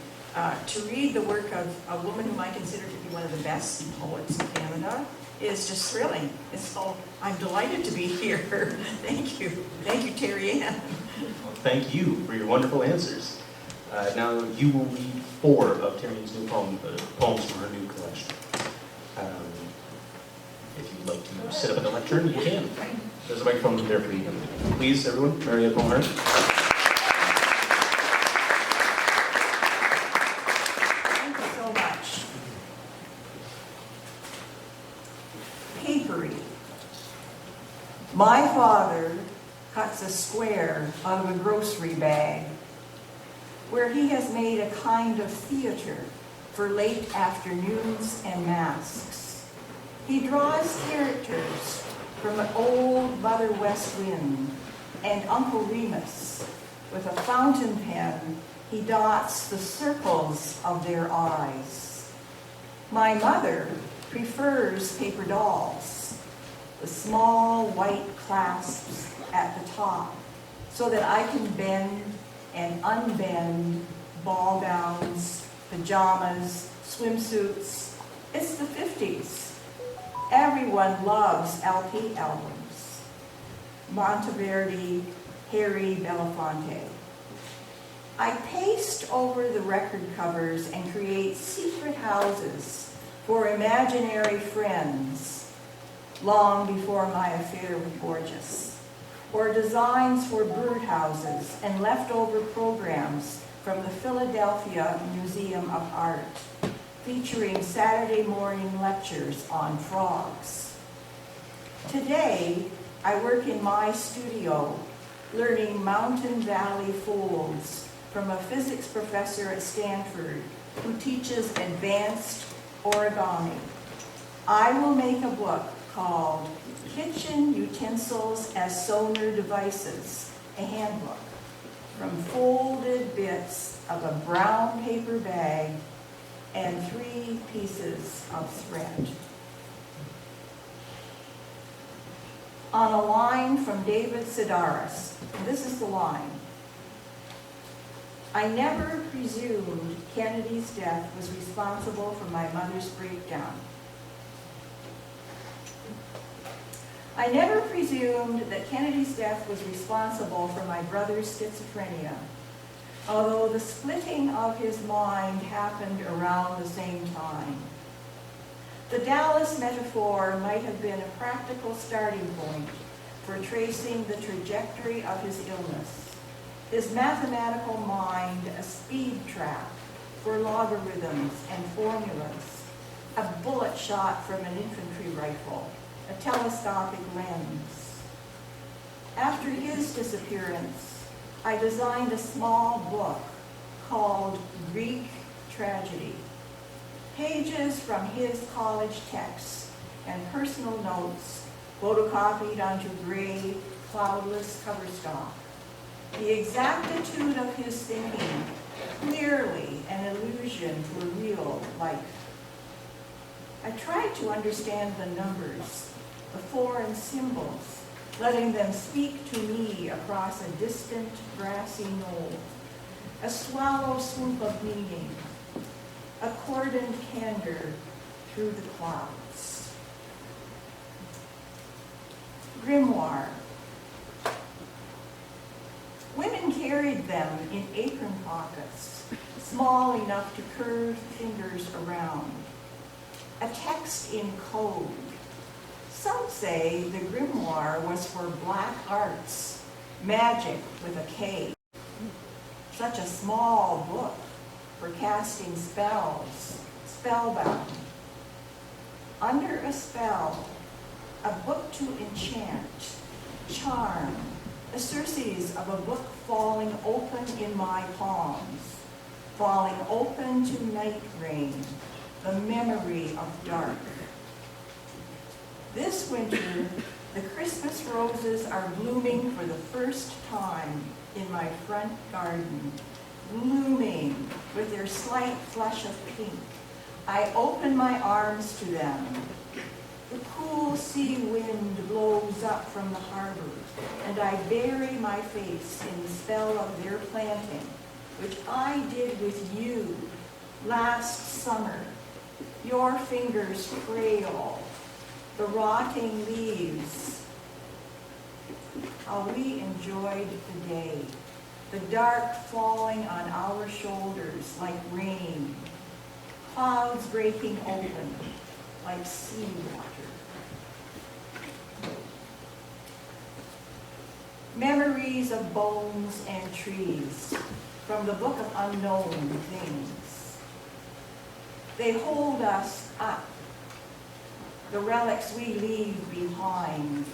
to read the work of a woman whom I consider to be one of the best poets in Canada, is just thrilling. I'm delighted to be here. Thank you. Thank you, Terry Ann. Well, thank you for your wonderful answers. Now you will read 4 of Terry Ann's new poems from her new collection. If you'd like to sit up at the lectern, you can. There's a microphone there for you. Please, everyone, Mariette Mulhern. Thank you so much. Papery. My father cuts a square out of a grocery bag where he has made a kind of theater for late afternoons and masks. He draws characters from an old Mother West Wind and Uncle Remus. With a fountain pen, he dots the circles of their eyes. My mother prefers paper dolls, the small white clasps at the top, so that I can bend and unbend ball gowns, pajamas, swimsuits. It's the 50s. Everyone loves LP albums. Monteverdi, Harry Belafonte. I paste over the record covers and create secret houses for imaginary friends long before my affair with Borges, or designs for birdhouses and leftover programs from the Philadelphia Museum of Art, featuring Saturday morning lectures on frogs. Today, I work in my studio, learning mountain valley folds from a physics professor at Stanford who teaches advanced origami. I will make a book called Kitchen Utensils as Sonar Devices, a handbook, from folded bits of a brown paper bag and 3 pieces of thread. On a line from David Sedaris, and this is the line: I never presumed Kennedy's death was responsible for my mother's breakdown. I never presumed that Kennedy's death was responsible for my brother's schizophrenia, although the splitting of his mind happened around the same time. The Dallas metaphor might have been a practical starting point for tracing the trajectory of his illness, his mathematical mind a speed trap for logarithms and formulas, a bullet shot from an infantry rifle, a telescopic lens. After his disappearance, I designed a small book called Greek Tragedy. Pages from his college texts and personal notes photocopied onto gray, cloudless cover stock. The exactitude of his thinking, clearly an allusion to a real life. I tried to understand the numbers, the foreign symbols, letting them speak to me across a distant grassy knoll, a swallow swoop of meaning, a cordoned candor through the clouds. Grimoire. Women carried them in apron pockets, small enough to curve fingers around. A text in code. Some say the grimoire was for black arts, magic with a K. Such a small book for casting spells, spellbound. Under a spell, a book to enchant, charm, the surcease of a book falling open in my palms, falling open to night rain, the memory of dark. This winter, the Christmas roses are blooming for the first time in my front garden, blooming with their slight flush of pink. I open my arms to them. The cool sea wind blows up from the harbor, and I bury my face in the spell of their planting, which I did with you last summer. Your fingers frail, the rotting leaves. How we enjoyed the day. The dark falling on our shoulders like rain. Clouds breaking open like seawater. Memories of bones and trees from the book of unknown things. They hold us up, the relics we leave behind.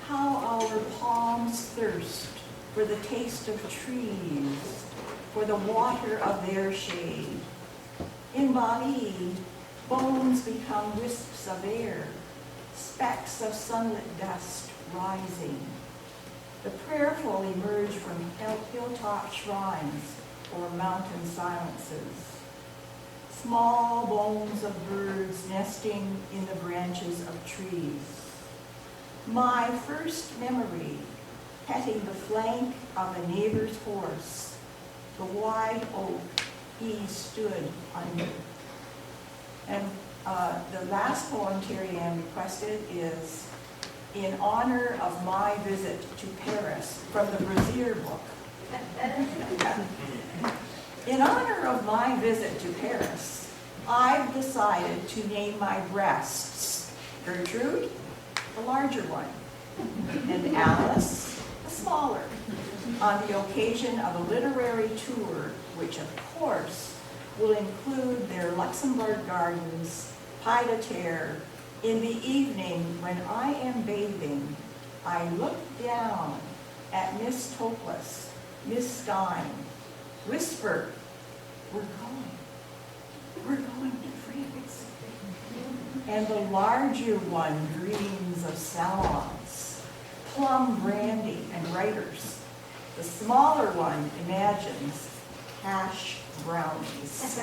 How our palms thirst for the taste of trees, for the water of their shade. In Bali, bones become wisps of air, specks of sunlit dust rising. The prayerful emerge from hilltop shrines or mountain silences. Small bones of birds nesting in the branches of trees. My first memory, petting the flank of a neighbor's horse, the wide oak he stood under. And the last poem Terry Ann requested is in honor of my visit to Paris from the Brazier book. In honor of my visit to Paris, I've decided to name my breasts Gertrude, the larger one, and Alice, the smaller, on the occasion of a literary tour, which of course will include their Luxembourg Gardens, pied à terre. In the evening when I am bathing, I look down at Miss Toklas, Miss Stein, whisper, we're going to France. And the larger one dreams of salons, plum brandy and writers. The smaller one imagines hash brownies.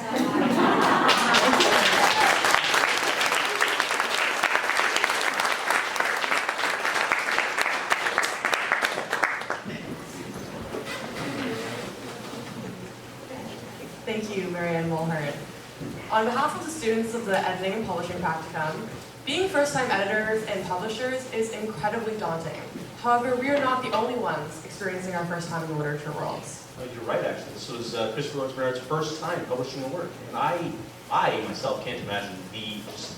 Thank you, Marianne Mulhern. On behalf of the students of the Editing and Publishing Practicum, being first-time editors and publishers is incredibly daunting. However, we are not the only ones experiencing our first time in the literature world. You're right, actually. This was Christopher Lawrence Menard's first time publishing a work. And I myself can't imagine the just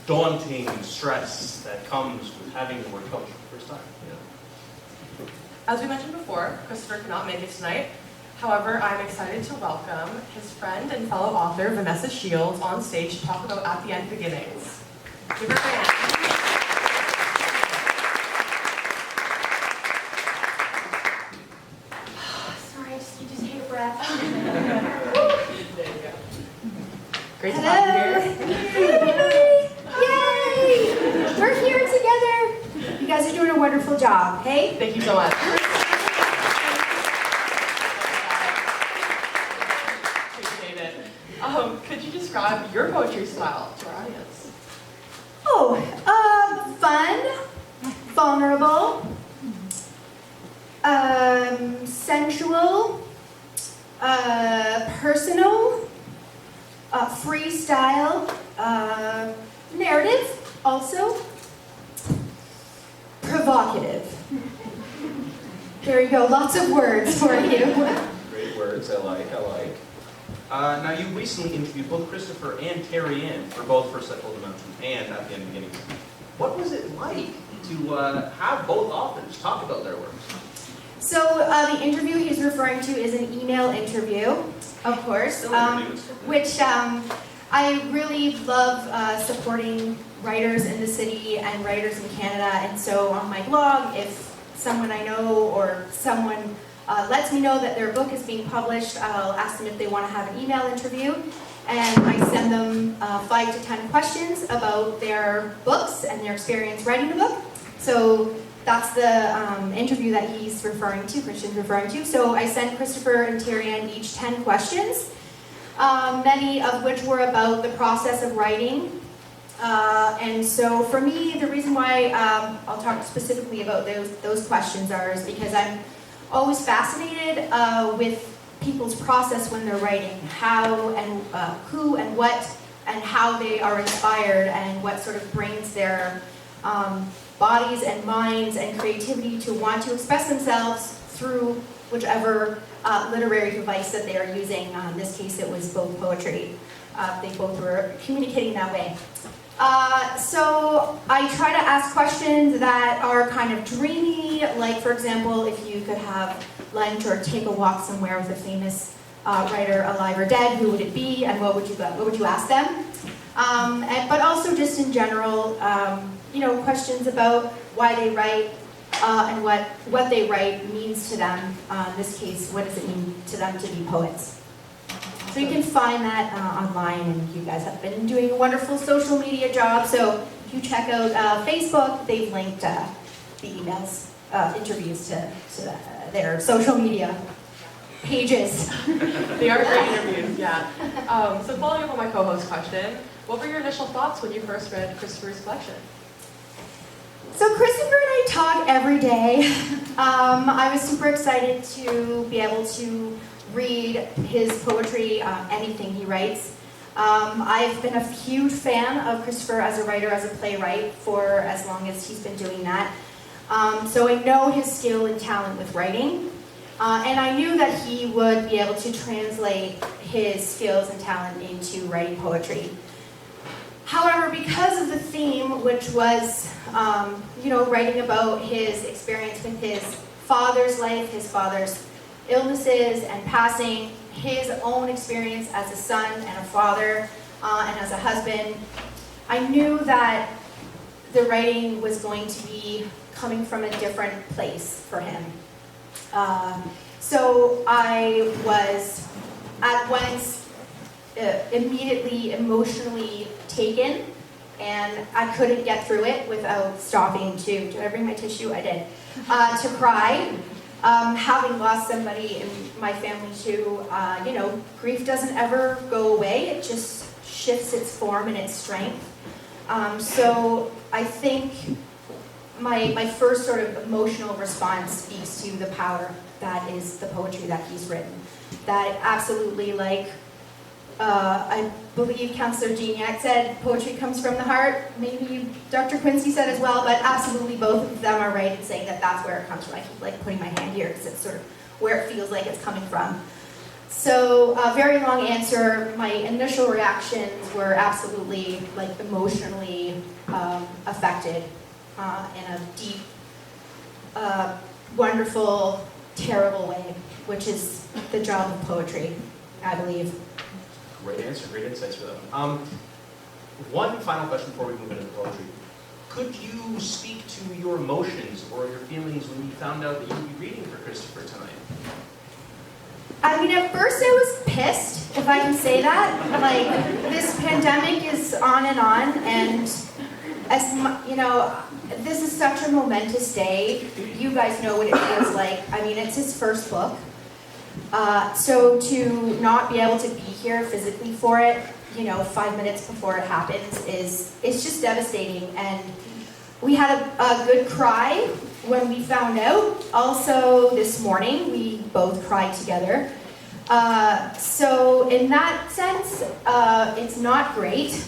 daunting stress that comes with having the work published for the first time. Yeah. As we mentioned before, Christopher could not make it tonight. However, I'm excited to welcome his friend and fellow author, Vanessa Sheilds, on stage to talk about At the End Beginnings. Give her a hand. Sorry, I just need to take a breath. There you go. Great to have you here. Yay! We're here together. You guys are doing a wonderful job, hey? Thank you so much. Could you describe your poetry style to our audience? Oh, fun, vulnerable, sensual, personal, freestyle, narrative, also, provocative. There you go, lots of words for you. Great words, I like. Now, you recently interviewed both Christopher and Terry Ann for both First Cycle Dimension and At the End Beginnings. What was it like to have both authors talk about their works? So the interview he's referring to is an email interview, of course, which I really love supporting writers in the city and writers in Canada. And so on my blog, if someone I know or someone lets me know that their book is being published, I'll ask them if they want to have an email interview, and I send them 5 to 10 questions about their books and their experience writing the book. So that's the interview that he's referring to, Christian's referring to. So I sent Christopher and Terry Ann each 10 questions, many of which were about the process of writing. And so for me, the reason why I'll talk specifically about those questions is because I'm always fascinated with people's process when they're writing, how and who and what and how they are inspired and what sort of brings their bodies and minds and creativity to want to express themselves through whichever literary device that they are using. In this case, it was both poetry. They both were communicating that way. So I try to ask questions that are kind of dreamy, like for example, if you could have lunch or take a walk somewhere with a famous writer, alive or dead, who would it be, and what would you ask them? But also just in general, questions about why they write and what they write means to them. In this case, what does it mean to them to be poets? So you can find that online, and you guys have been doing a wonderful social media job. So if you check out Facebook, they've linked the emails, interviews to their social media pages. They are great interviews, yeah. So following up on my co-host question, what were your initial thoughts when you first read Christopher's collection? So Christopher and I talk every day. I was super excited to be able to read his poetry, anything he writes. I've been a huge fan of Christopher as a writer, as a playwright, for as long as he's been doing that. So I know his skill and talent with writing, and I knew that he would be able to translate his skills and talent into writing poetry. However, because of the theme, which was, writing about his experience with his father's life, his father's illnesses and passing, his own experience as a son and a father and as a husband, I knew that the writing was going to be coming from a different place for him. So I was at once immediately emotionally taken, and I couldn't get through it without stopping to, did I bring my tissue? I did, to cry. Having lost somebody in my family too, grief doesn't ever go away. It just shifts its form and its strength. So I think my first sort of emotional response speaks to the power that is the poetry that he's written. That absolutely, I believe Councillor Gignac said, poetry comes from the heart. Maybe Dr. Quincy said as well, but absolutely both of them are right in saying that that's where it comes from. I keep putting my hand here because it's sort of where it feels like it's coming from. So a very long answer. My initial reactions were absolutely emotionally affected in a deep, wonderful, terrible way, which is the job of poetry, I believe. Great answer, great insights for that one. One final question before we move into poetry. Could you speak to your emotions or your feelings when you found out that you would be reading for Christopher tonight? I mean, at first I was pissed, if I can say that. This pandemic is on, and this is such a momentous day. You guys know what it feels like. I mean, it's his first book. So to not be able to be here physically for it, 5 minutes before it happens it's just devastating. And we had a good cry when we found out. Also this morning, we both cried together. So in that sense, it's not great.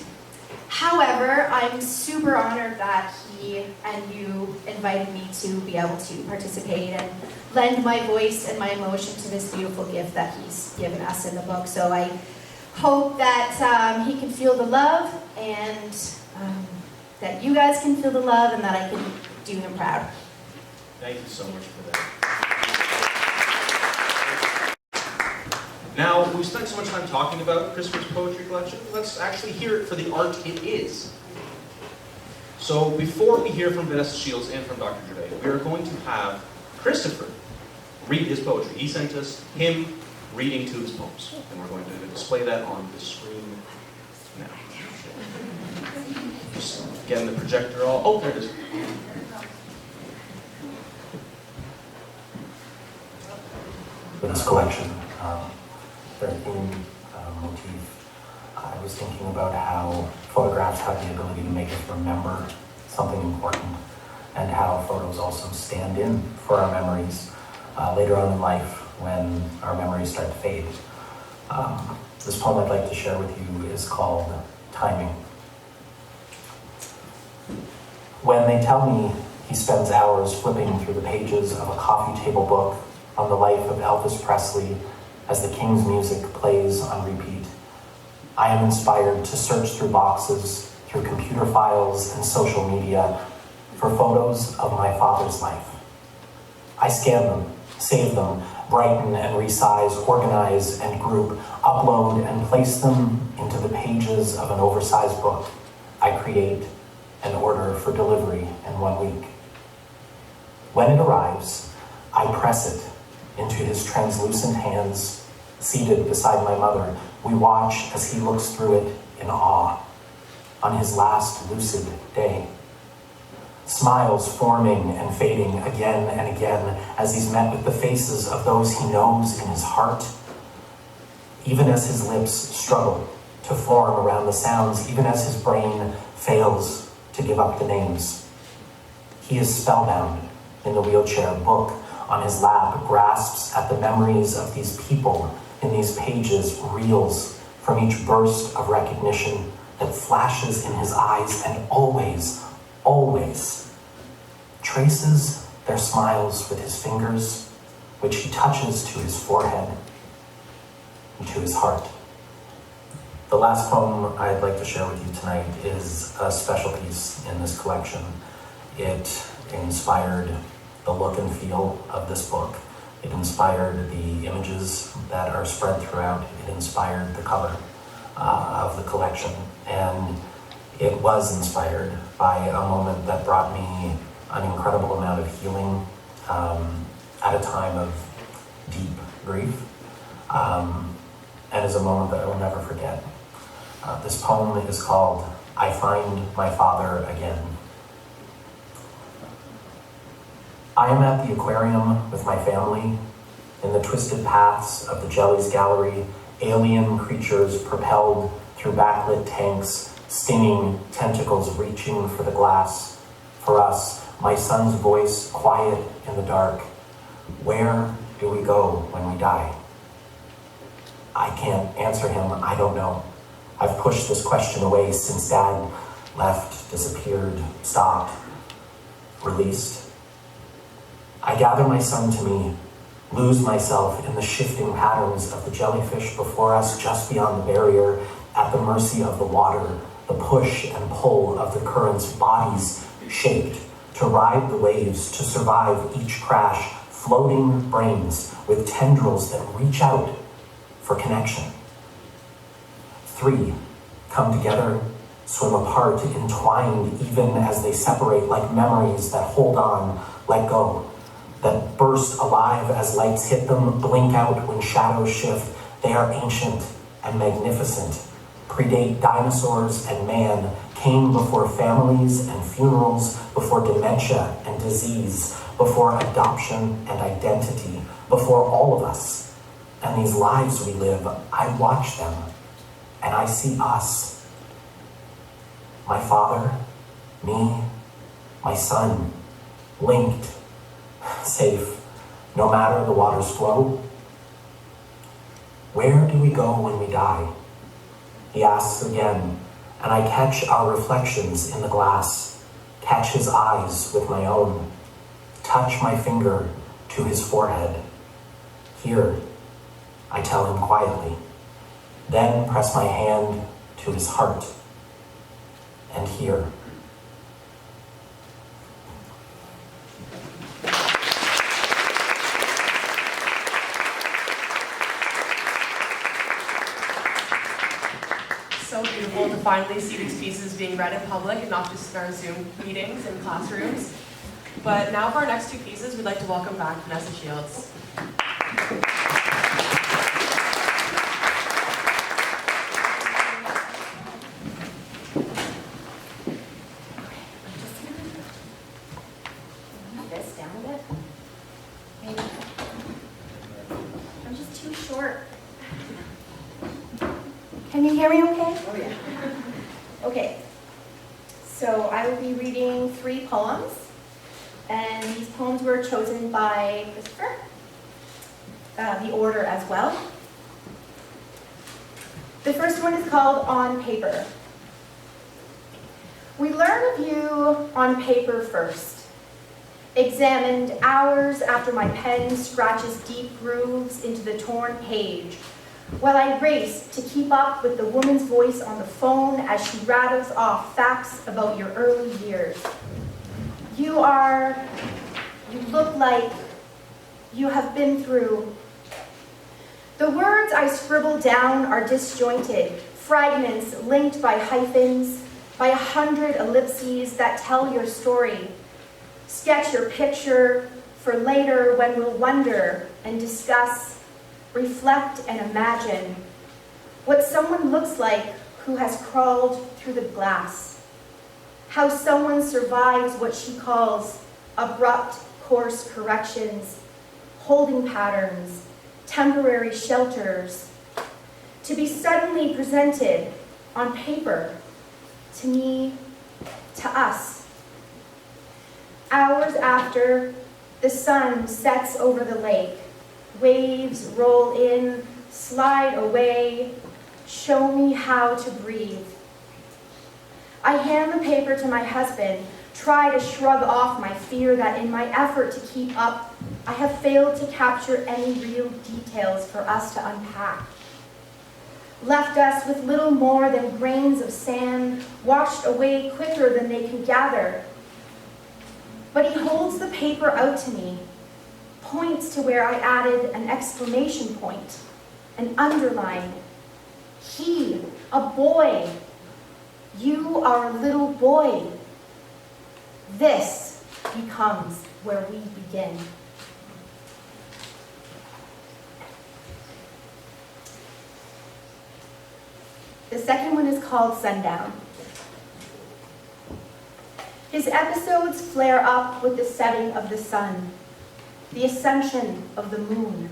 However, I'm super honored that he and you invited me to be able to participate and lend my voice and my emotion to this beautiful gift that he's given us in the book. So I hope that he can feel the love, and that you guys can feel the love, and that I can do him proud. Thank you so much for that. Now, we spent so much time talking about Christopher's poetry collection. Let's actually hear it for the art it is. So before we hear from Vanessa Sheilds and from Dr. Gervais, we are going to have Christopher read his poetry. He sent us him reading to his poems, and we're going to display that on the screen now. Just getting the projector all, oh, there it is. For this collection, their theme motif, I was thinking about how photographs have the ability to make us remember something important, and how photos also stand in for our memories later on in life when our memories start to fade. This poem I'd like to share with you is called timing. When they tell me he spends hours flipping through the pages of a coffee table book on the life of Elvis Presley as the King's music plays on repeat, I am inspired to search through boxes, through computer files and social media for photos of my father's life. I scan them, save them, brighten and resize, organize and group, upload and place them into the pages of an oversized book I create and order for delivery in 1 week. When it arrives, I press it into his translucent hands. Seated beside my mother, we watch as he looks through it in awe on his last lucid day. Smiles forming and fading again and again as he's met with the faces of those he knows in his heart, even as his lips struggle to form around the sounds, even as his brain fails to give up the names. He is spellbound in the wheelchair, book on his lap, grasps at the memories of these people in these pages, reels from each burst of recognition that flashes in his eyes and always traces their smiles with his fingers, which he touches to his forehead and to his heart. The last poem I'd like to share with you tonight is a special piece in this collection. It inspired the look and feel of this book. It inspired the images that are spread throughout. It inspired the cover of the collection. And it was inspired by a moment that brought me an incredible amount of healing at a time of deep grief. And is a moment that I will never forget. This poem is called I Find My Father Again. I am at the aquarium with my family. In the twisted paths of the Jellies Gallery, alien creatures propelled through backlit tanks, stinging tentacles reaching for the glass. For us, my son's voice quiet in the dark. Where do we go when we die? I can't answer him, I don't know. I've pushed this question away since Dad left, disappeared, stopped, released. I gather my son to me, lose myself in the shifting patterns of the jellyfish before us, just beyond the barrier, at the mercy of the water, the push and pull of the currents, bodies shaped to ride the waves, to survive each crash, floating brains with tendrils that reach out for connection. 3 come together, swim apart, entwined even as they separate, like memories that hold on, let go, that burst alive as lights hit them, blink out when shadows shift. They are ancient and magnificent, predate dinosaurs and man, came before families and funerals, before dementia and disease, before adoption and identity, before all of us. And these lives we live, I watch them, and I see us. My father, me, my son, linked, safe, no matter the water's flow. Where do we go when we die? He asks again, and I catch our reflections in the glass, catch his eyes with my own, touch my finger to his forehead. Here, I tell him quietly, then press my hand to his heart, and here. So beautiful to finally see these pieces being read in public and not just in our Zoom meetings and classrooms. But now for our next 2 pieces, we'd like to welcome back Vanessa Sheilds. This down a bit. Maybe. I'm just too short. Can you hear me okay? Oh yeah. Okay. So I will be reading 3 poems, and these poems were chosen by Christopher. The order as well. The first one is called On Paper. We learn of you on paper first, examined hours after my pen scratches deep grooves into the torn page, while I race to keep up with the woman's voice on the phone as she rattles off facts about your early years. You look like you have been through. The words I scribble down are disjointed, fragments linked by hyphens, by 100 ellipses that tell your story. Sketch your picture for later when we'll wonder and discuss, reflect and imagine what someone looks like who has crawled through the glass. How someone survives what she calls abrupt course corrections, holding patterns, temporary shelters, to be suddenly presented on paper, to me, to us. Hours after, the sun sets over the lake, waves roll in, slide away, show me how to breathe. I hand the paper to my husband, try to shrug off my fear that in my effort to keep up, I have failed to capture any real details for us to unpack. Left us with little more than grains of sand, washed away quicker than they can gather. But he holds the paper out to me, points to where I added an exclamation point, an underline. He, a boy. You are a little boy. This becomes where we begin. The second one is called Sundown. His episodes flare up with the setting of the sun, the ascension of the moon.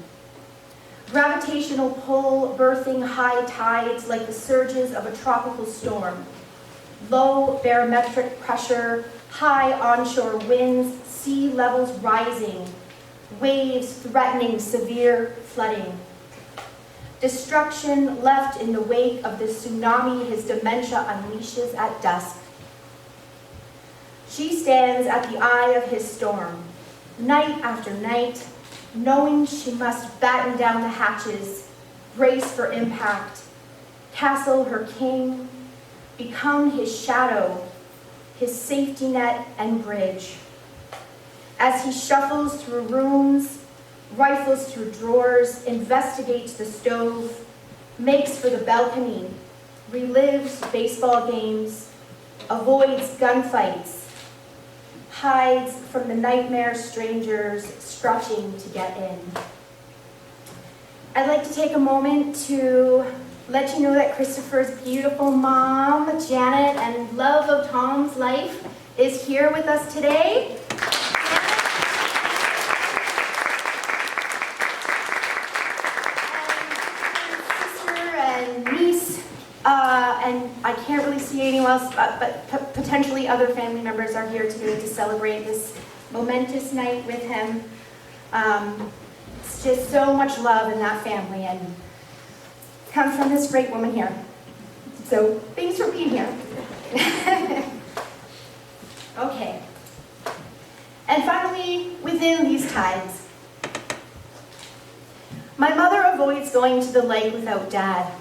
Gravitational pull birthing high tides like the surges of a tropical storm. Low barometric pressure, high onshore winds, sea levels rising, waves threatening severe flooding. Destruction left in the wake of the tsunami his dementia unleashes at dusk. She stands at the eye of his storm, night after night, knowing she must batten down the hatches, brace for impact, castle her king, become his shadow, his safety net and bridge. As he shuffles through rooms, rifles through drawers, investigates the stove, makes for the balcony, relives baseball games, avoids gunfights, hides from the nightmare strangers scratching to get in. I'd like to take a moment to let you know that Christopher's beautiful mom, Janet, and love of Tom's life is here with us today. And I can't really see anyone else, but potentially other family members are here today to celebrate this momentous night with him. It's just so much love in that family, and it comes from this great woman here. So thanks for being here. Okay. And finally, within these tides, my mother avoids going to the lake without Dad.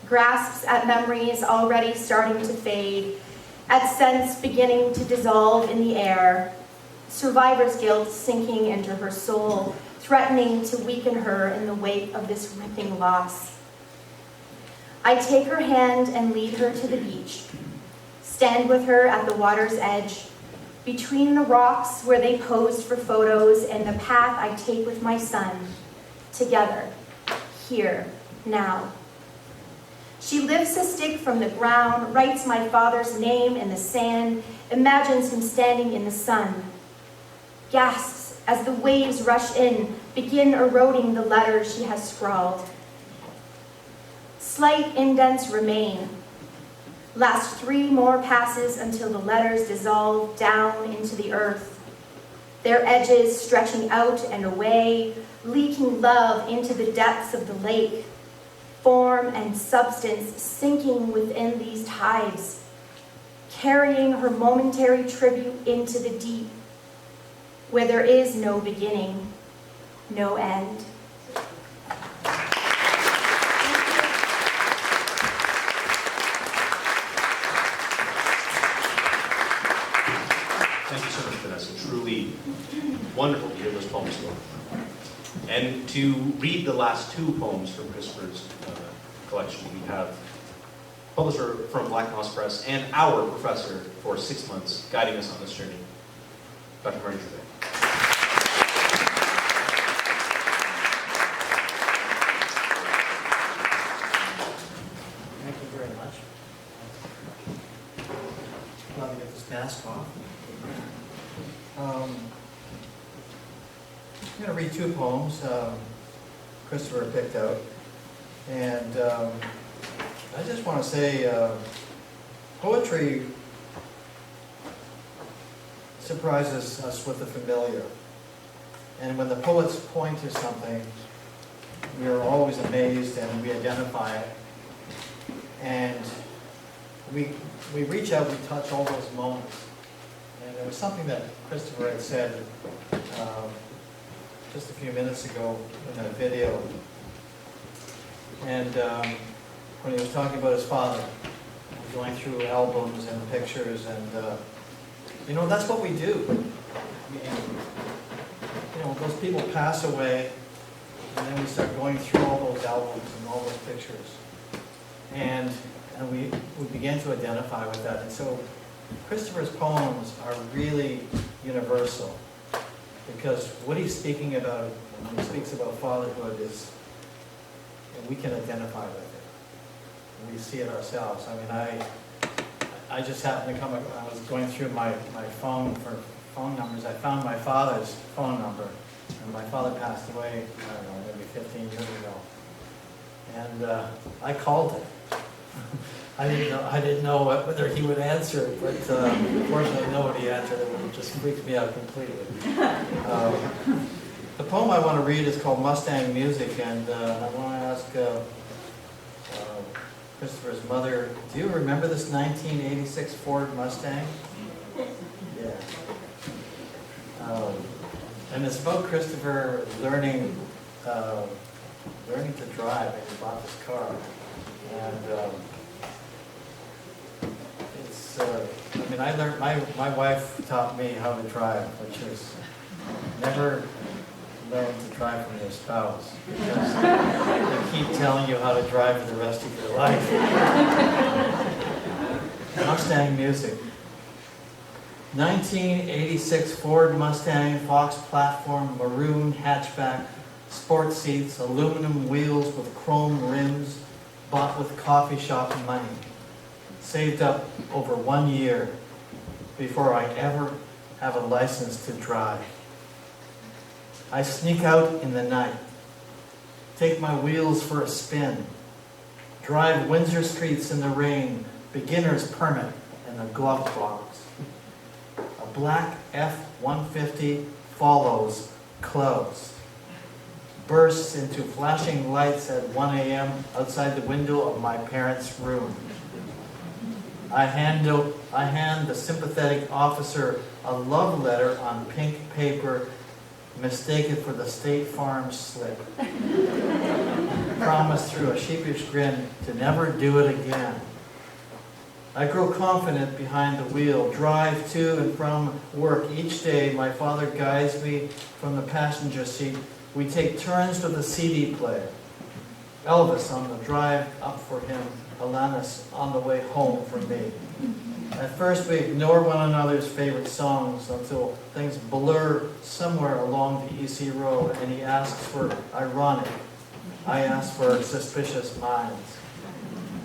Grasps at memories already starting to fade, at sense beginning to dissolve in the air, survivor's guilt sinking into her soul, threatening to weaken her in the wake of this ripping loss. I take her hand and lead her to the beach, stand with her at the water's edge, between the rocks where they posed for photos and the path I take with my son, together, here, now. She lifts a stick from the ground, writes my father's name in the sand, imagines him standing in the sun. Gasps as the waves rush in, begin eroding the letters she has scrawled. Slight indents remain. Last 3 more passes until the letters dissolve down into the earth. Their edges stretching out and away, leaking love into the depths of the lake. Form and substance sinking within these tides. carrying her momentary tribute into the deep, where there is no beginning, no end. Thank you so much, Vanessa. Truly wonderful to hear those poems spoken. And to read the last two poems from Christopher's collection, we have publisher from Black Moss Press and our professor for 6 months guiding us on this journey, Dr. Marty Gervias. Thank you very much. Let me get this mask off. I'm going to read two poems Christopher picked out. And I just want to say poetry surprises us with the familiar. And when the poets point to something, we are always amazed and we identify it. And we reach out, we touch all those moments. And there was something that Christopher had said just a few minutes ago in a video. And when he was talking about his father, going through albums and pictures, and you know, that's what we do. I mean, you know, those people pass away, and then we start going through all those albums and all those pictures. And we begin to identify with that. And so Christopher's poems are really universal, because what he's speaking about when he speaks about fatherhood is, and we can identify with it. And we see it ourselves. I mean, I just happened to I was going through my phone for phone numbers. I found my father's phone number. And my father passed away, I don't know, maybe 15 years ago. And I called him. I didn't know whether he would answer it, but fortunately nobody answered it. It just freaked me out completely. The poem I want to read is called Mustang Music, and I want to ask Christopher's mother, do you remember this 1986 Ford Mustang? Yeah. And it's about Christopher learning to drive, and he bought this car. And I mean, I learned, my wife taught me how to drive, which is never learn to drive from your spouse, because they keep telling you how to drive for the rest of your life. Mustang Music. 1986 Ford Mustang, Fox platform, maroon hatchback, sport seats, aluminum wheels with chrome rims, bought with coffee shop money. Saved up over 1 year before I ever have a license to drive. I sneak out in the night, take my wheels for a spin, drive Windsor streets in the rain, beginner's permit in the glove box. A black F-150 follows close, bursts into flashing lights at 1 a.m. outside the window of my parents' room. I hand the sympathetic officer a love letter on pink paper, mistaken for the State Farm slip. Promise through a sheepish grin to never do it again. I grow confident behind the wheel, drive to and from work each day. My father guides me from the passenger seat. We take turns with the CD player. Elvis on the drive up for him, Alanis on the way home for me. At first we ignore one another's favorite songs until things blur somewhere along the EC road, and he asks for ironic. I ask for suspicious minds.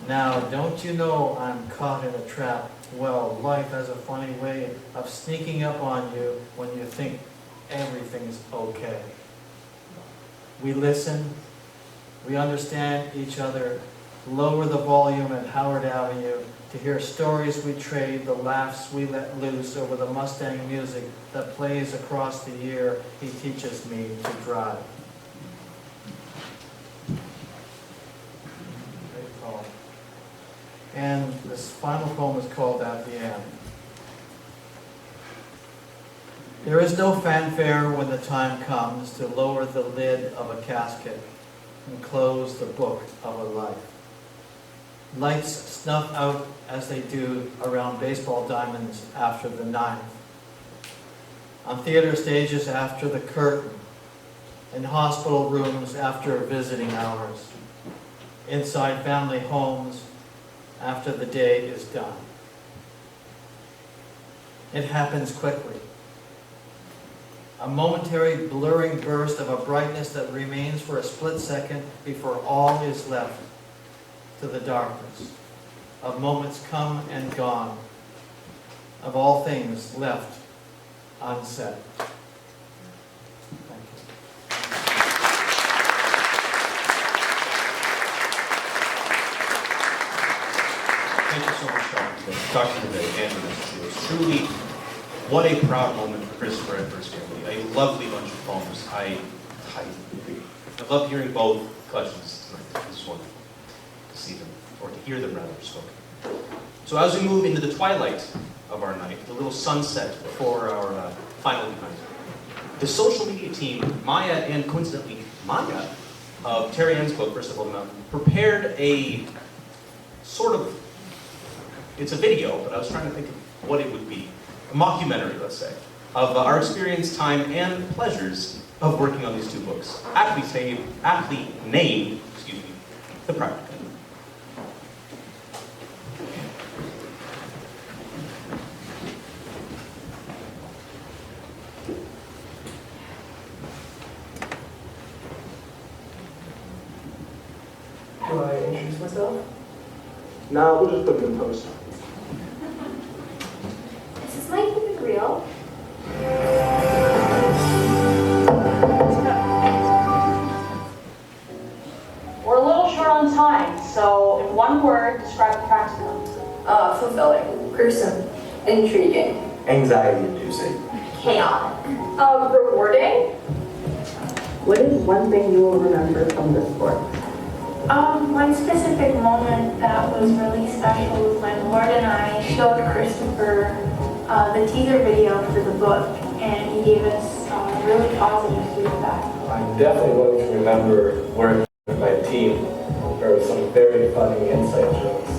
Now, don't you know I'm caught in a trap? Well, life has a funny way of sneaking up on you when you think everything's okay. We listen, we understand each other, lower the volume at Howard Avenue to hear stories we trade, the laughs we let loose over the Mustang music that plays across the year he teaches me to drive. Great poem. And this final poem is called At the End. There is no fanfare when the time comes to lower the lid of a casket and close the book of a life. Lights snuff out as they do around baseball diamonds after the ninth, on theater stages after the curtain, in hospital rooms after visiting hours, inside family homes after the day is done. It happens quickly. A momentary blurring burst of a brightness that remains for a split second before all is left to the darkness, of moments come and gone, of all things left unsaid. Thank you. Thank you so much, Dr. DeVay and Vanessa. It was truly, what a proud moment for Christopher and for his family. A lovely bunch of poems. I love hearing both collections tonight. It was wonderful to see them, or to hear them rather, spoken. So as we move into the twilight of our night, the little sunset before our final event, the social media team, Maya and coincidentally Maya, of Terry Ann's book, First of All, prepared a sort of, it's a video, but I was trying to think of what it would be. A mockumentary, let's say, of our experience, time, and pleasures of working on these two books, aptly named, The Practicum. Do I introduce myself? No, we'll just put it in post. This is my keep it real. We're a little short on time, so in one word, describe the practicum. Fulfilling, gruesome, intriguing, Anxiety-inducing. Chaotic. rewarding. What is one thing you will remember from this work? One specific moment that was really special was when Lord and I showed Christopher the teaser video for the book, and he gave us really positive feedback. I'm definitely going to remember working with my team. There were some very funny inside jokes.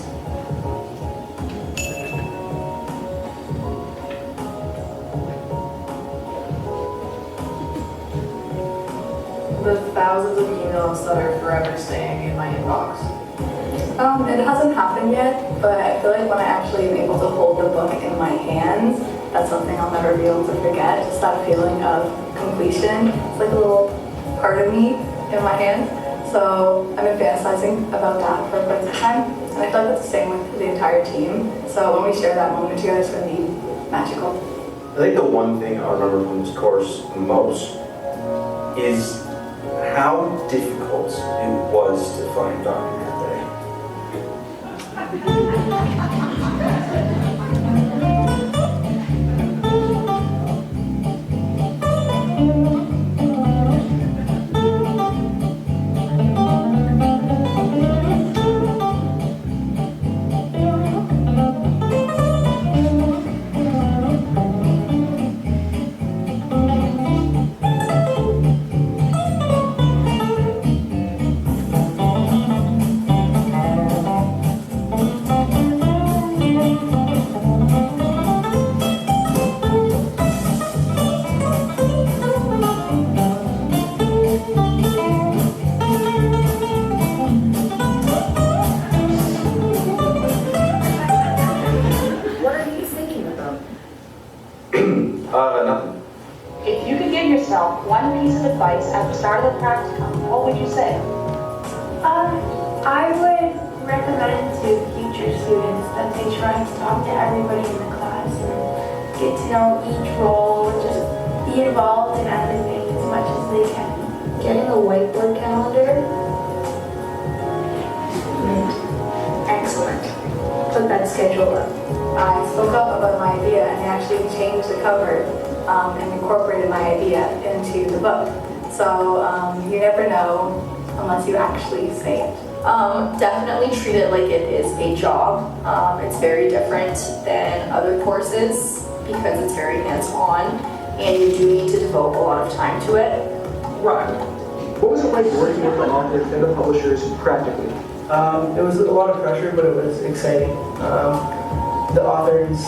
The thousands of emails that are forever staying in my inbox. It hasn't happened yet, but I feel like when I actually am able to hold the book in my hands, that's something I'll never be able to forget. Just that feeling of completion. It's like a little part of me in my hand. So I've been fantasizing about that for quite some time. And I feel like that's the same with the entire team. So when we share that moment together, it's going to be magical. I think the one thing I remember from this course most is how difficult it was to find Dr. Gervais. Nothing. If you could give yourself one piece of advice at the start of the practicum, what would you say? I would recommend to future students that they try to talk to everybody in the class and get to know each role and just be involved in everything as much as they can. Getting a whiteboard calendar. Excellent. Put that schedule up. I spoke up about my idea and actually changed the cover and incorporated my idea into the book. So you never know unless you actually say it. Definitely treat it like it is a job. It's very different than other courses because it's very hands-on and you do need to devote a lot of time to it. Right. What was it like working with the authors and the publishers practically? It was a lot of pressure, but it was exciting. The authors,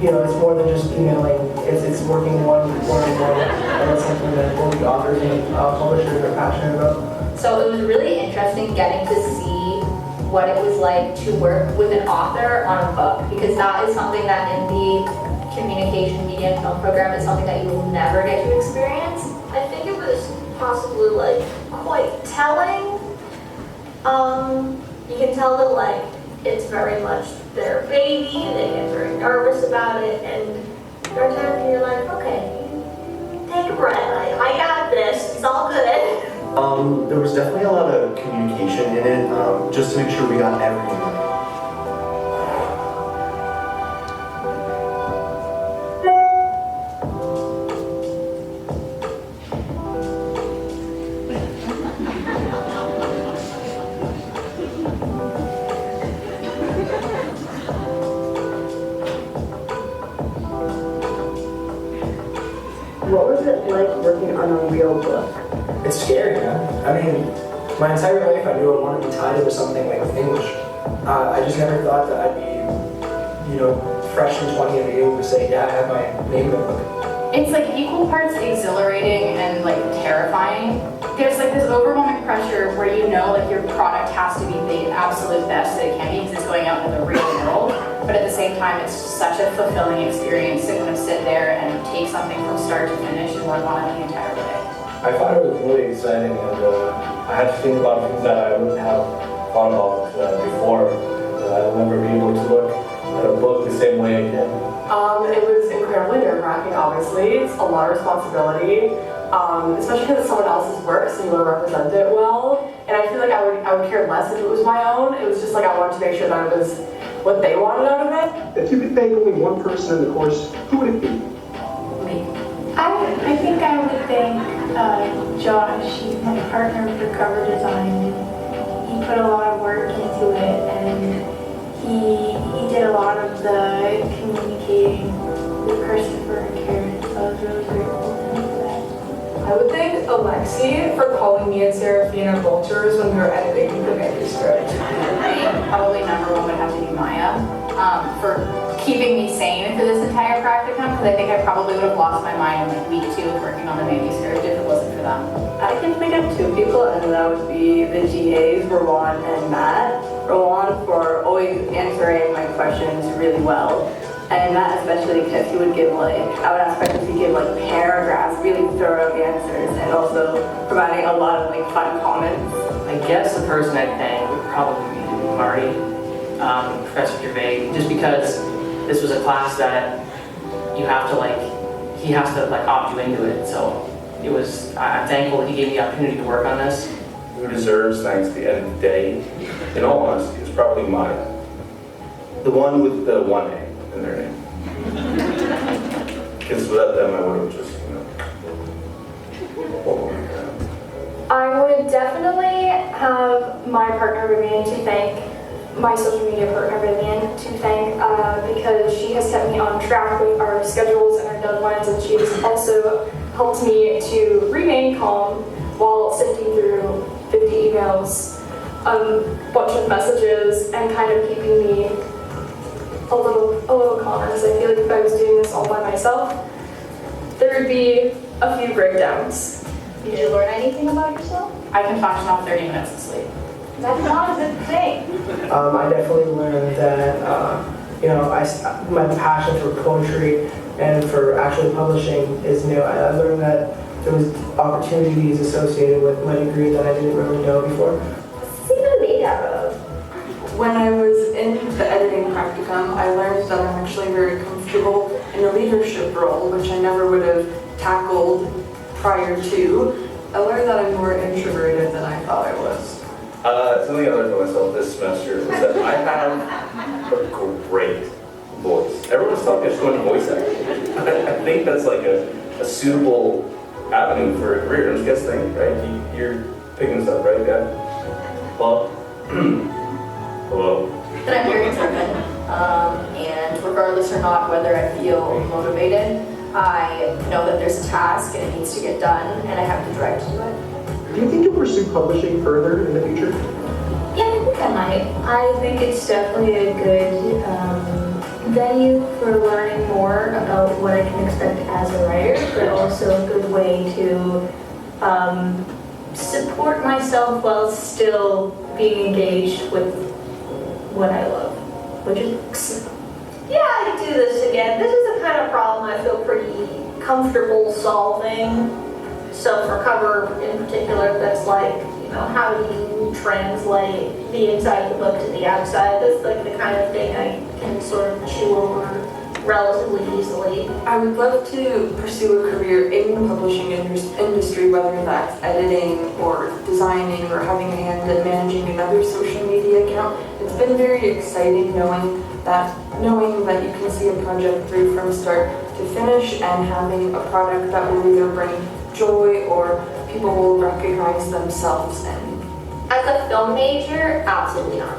it's more than just emailing. It's working one-on-one, and that's something that both the authors and publishers are passionate about. So it was really interesting getting to see what it was like to work with an author on a book, because that is something that in the communication media and film program is something that you will never get to experience. I think it was possibly like quite telling. You can tell that like it's very much their baby, they get very nervous about it, and there are times when you're like, okay, take a breath, I got this, it's all good. There was definitely a lot of communication in it, just to make sure we got everything right. What was it like working on a real book? It's scary, man. I mean, my entire life I knew I wanted to be tied into something like with English. I just never thought that I'd be, fresh and 20 and be able to say, yeah, I have my name in the book. It's like equal parts exhilarating and like terrifying. There's like this overwhelming pressure where like your product has to be the absolute best that it can be because it's going out into the real world. But at the same time, it's such a fulfilling experience to kind of sit there and take something from start to finish and work on it the entire way. I thought it was really exciting, and I had to think about things that I wouldn't have thought about before. I'll never be able to look at a book the same way again. It was incredibly nerve-wracking, obviously. It's a lot of responsibility, especially because it's someone else's work, so you want to represent it well. And I feel like I would care less if it was my own. It was just like I wanted to make sure that it was what they wanted out of it. If you could thank only one person in the course, who would it be? I think I would thank Josh. He's my partner for cover design. He put a lot of work into it, and he did a lot of the communicating with Christopher and Karen, so I was really grateful to him for that. I would thank Alexi for calling me and Serafina vultures when we were editing the manuscript. Probably number one would have to be Maya for keeping me sane through this entire practicum, because I think I probably would have lost my mind in like week 2 of working on the manuscript if it wasn't for them. I can think of 2 people, and that would be the GAs, Rowan and Matt. Rowan for always answering my questions really well, and Matt especially because he would give I would ask questions, he'd give paragraphs, really thorough answers, and also providing a lot of fun comments. I guess the person I'd thank would probably be Marty, Professor Gervias, just because this was a class that you have to he has to opt you into it. So it was, I'm thankful that he gave me the opportunity to work on this. Who deserves thanks at the end of the day, in all honesty, is probably Maya. The one with the 1A in their name. Because without them, I would have just, I would definitely have my partner Vivian to thank, my social media partner Vivian to thank, because she has kept me on track with our schedules and our deadlines, and she has also helped me to remain calm while sifting through 50 emails, a bunch of messages, and kind of keeping me a little calmer, because I feel like if I was doing this all by myself, there would be a few breakdowns. Did you learn anything about yourself? I can function off 30 minutes of sleep. That's not a good thing. I definitely learned that, my passion for poetry and for actually publishing is new. I learned that there was opportunities associated with my degree that I didn't really know before. What's even made out of? When I was in the editing practicum, I learned that I'm actually very comfortable in a leadership role, which I never would have tackled prior to. I learned that I'm more introverted than I thought I was. Something I learned about myself this semester was that I have a great voice. Everyone's talking about just going to voice acting. I think that's a suitable avenue for a career. Don't you guys think, right? You're picking this up, right, guy? Well, hello. That I'm very driven, and regardless or not whether I feel motivated, I know that there's a task and it needs to get done, and I have the drive to do it. Do you think you'll pursue publishing further in the future? Yeah, I think I might. I think it's definitely a good venue for learning more about what I can expect as a writer, but also a good way to support myself while still being engaged with what I love, which is, yeah, I can do this again. This is the kind of problem I feel pretty comfortable solving. Self-recover in particular, that's like, how do you translate the inside of the book to the outside? That's like the kind of thing I can sort of chew over relatively easily. I would love to pursue a career in the publishing industry, whether that's editing or designing or having a hand in managing another social media account. It's been very exciting knowing that you can see a project through from start to finish and having a product that will either bring joy or people will recognize themselves in. As a film major, absolutely not.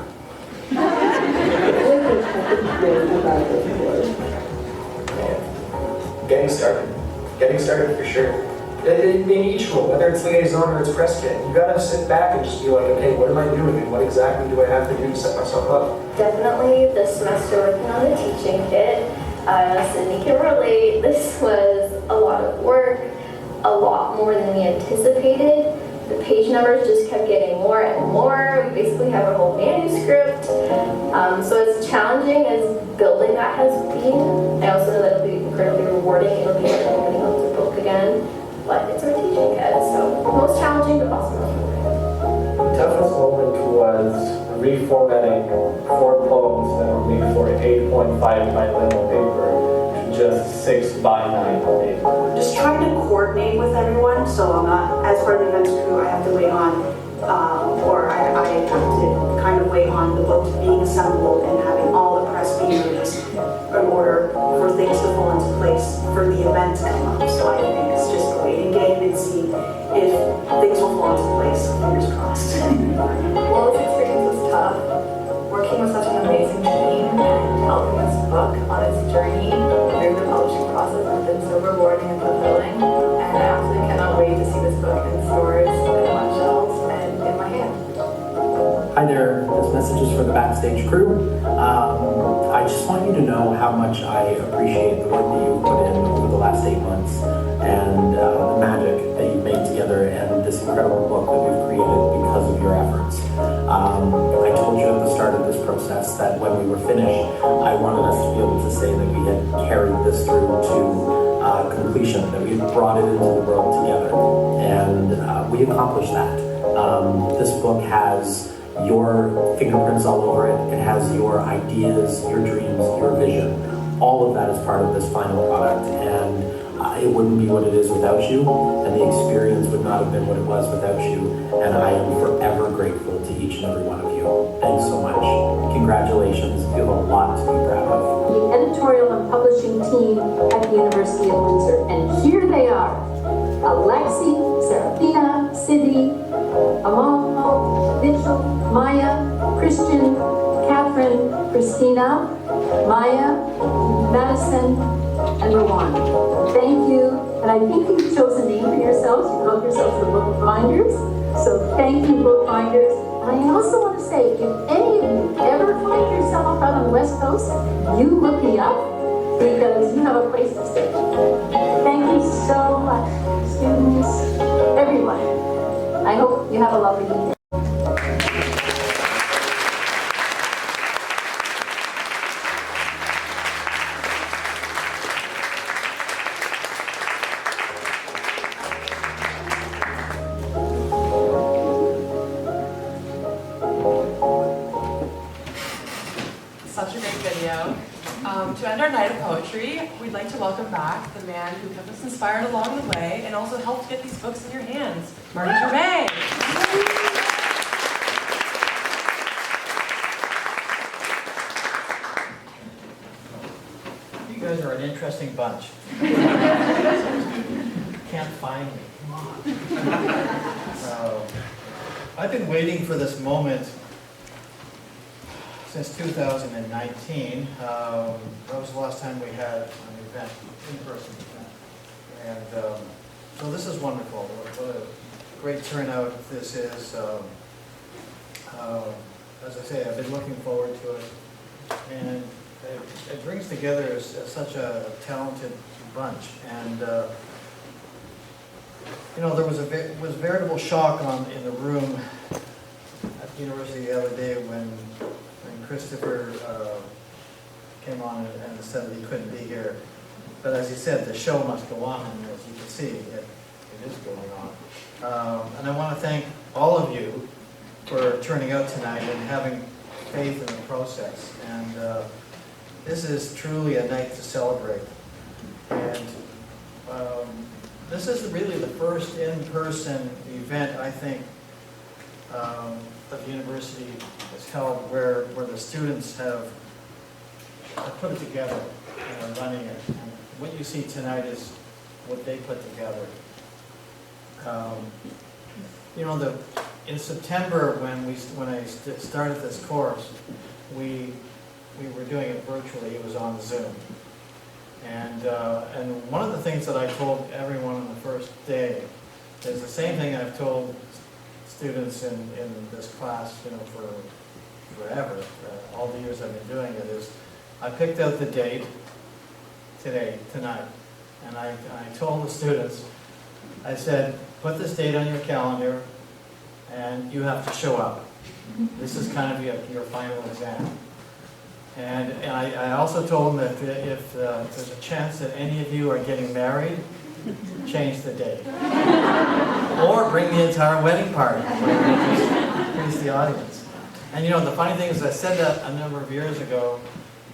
Getting started for sure. In each role, whether it's liaison or it's press kit, you gotta sit back and just be like, okay, what am I doing and what exactly do I have to do to set myself up? Definitely this semester working on the teaching kit. Sydney can relate. This was a lot of work, a lot more than we anticipated. The page numbers just kept getting more and more. We basically have a whole manuscript. So as challenging as building that has been, I also know that it'll be incredibly rewarding. It'll be like opening up the book again. But it's our teaching kit, so most challenging but also most rewarding. The toughest moment was reformatting 4 poems that were made for 8.5 by 11 paper to just 6 by 9 paper. Just trying to coordinate with everyone, so I'm not, as part of the events crew, I have to wait on, or I have to kind of wait on the book being assembled and having all the press being released in order for things to fall into place for the event to come up. So I think it's just a waiting game and see if things will fall into place. Fingers crossed. Well, this experience was tough. Working with such an amazing team and helping this book on its journey through the publishing process has been so rewarding and fulfilling. And I absolutely cannot wait to see this book in stores, and on shelves, and in my hand. Hi there, this message is for the Backstage crew. I just want you to know how much I appreciate the work that you've put in over the last 8 months and the magic that you've made together and this incredible book that we've created because of your efforts. I told you at the start of this process that when we were finished, I wanted us to be able to say that we had carried this through to completion, that we had brought it into the world together, and we accomplished that. This book has your fingerprints all over it. It has your ideas, your dreams, your vision. All of that is part of this final product, and it wouldn't be what it is without you, and the experience would not have been what it was without you, and I am forever grateful to each and every one of you. Thanks so much. Congratulations. You have a lot to be proud of. The editorial and publishing team at the University of Windsor, and here they are. Alexi, Serafina, Sydney, Amal, Mitchell, Maya, Christian, Catherine, Christina, Maya, Madison, and Rowan. Thank you, and I think you've chosen a name for yourselves. You call yourselves the Bookfinders, so thank you, Bookfinders. And I also want to say, if any of you ever find yourself out on the West Coast, you look me up because you have a place to stay. Thank you so much, students, everyone. I hope you have a lovely evening. Such a great video. To end our night of poetry, we'd like to welcome back the man who kept us inspired along the way and also helped get these books in your hands, Marty Gervias. You guys are an interesting bunch. Can't find me. Come on. So, I've been waiting for this moment since 2019. That was the last time we had an event, in-person event. And so this is wonderful. What a great turnout this is. As I say, I've been looking forward to it. And it brings together such a talented bunch. And you know, there was a veritable shock in the room at the university the other day when Christopher came on and said that he couldn't be here. But as he said, the show must go on, and as you can see, it is going on. And I want to thank all of you for turning out tonight and having faith in the process. And this is truly a night to celebrate. And this is really the first in-person event, I think, that the university has held where the students have put it together and are running it. And what you see tonight is what they put together. You know, in September when I started this course, we were doing it virtually. It was on Zoom. And one of the things that I told everyone on the first day is the same thing I've told students in this class, you know, for forever, all the years I've been doing it, is I picked out the date tonight, and I told the students, I said, put this date on your calendar, and you have to show up. This is kind of your final exam. And I also told them that if there's a chance that any of you are getting married, change the date. Or bring the entire wedding party. Please the audience. And you know, the funny thing is I said that a number of years ago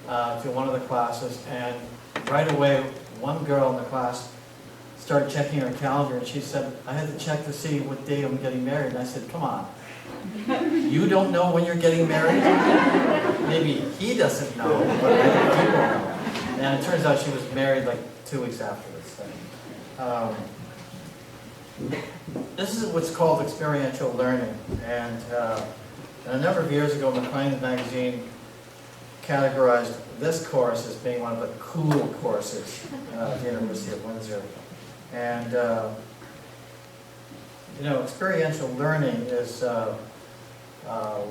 to one of the classes, and right away one girl in the class started checking her calendar, and she said, I had to check to see what day I'm getting married. And I said, come on. You don't know when you're getting married? Maybe he doesn't know, but other people know. And it turns out she was married like 2 weeks after this thing. This is what's called experiential learning. And a number of years ago, McLean magazine categorized this course as being one of the cool courses at the University of Windsor. And you know, experiential learning is,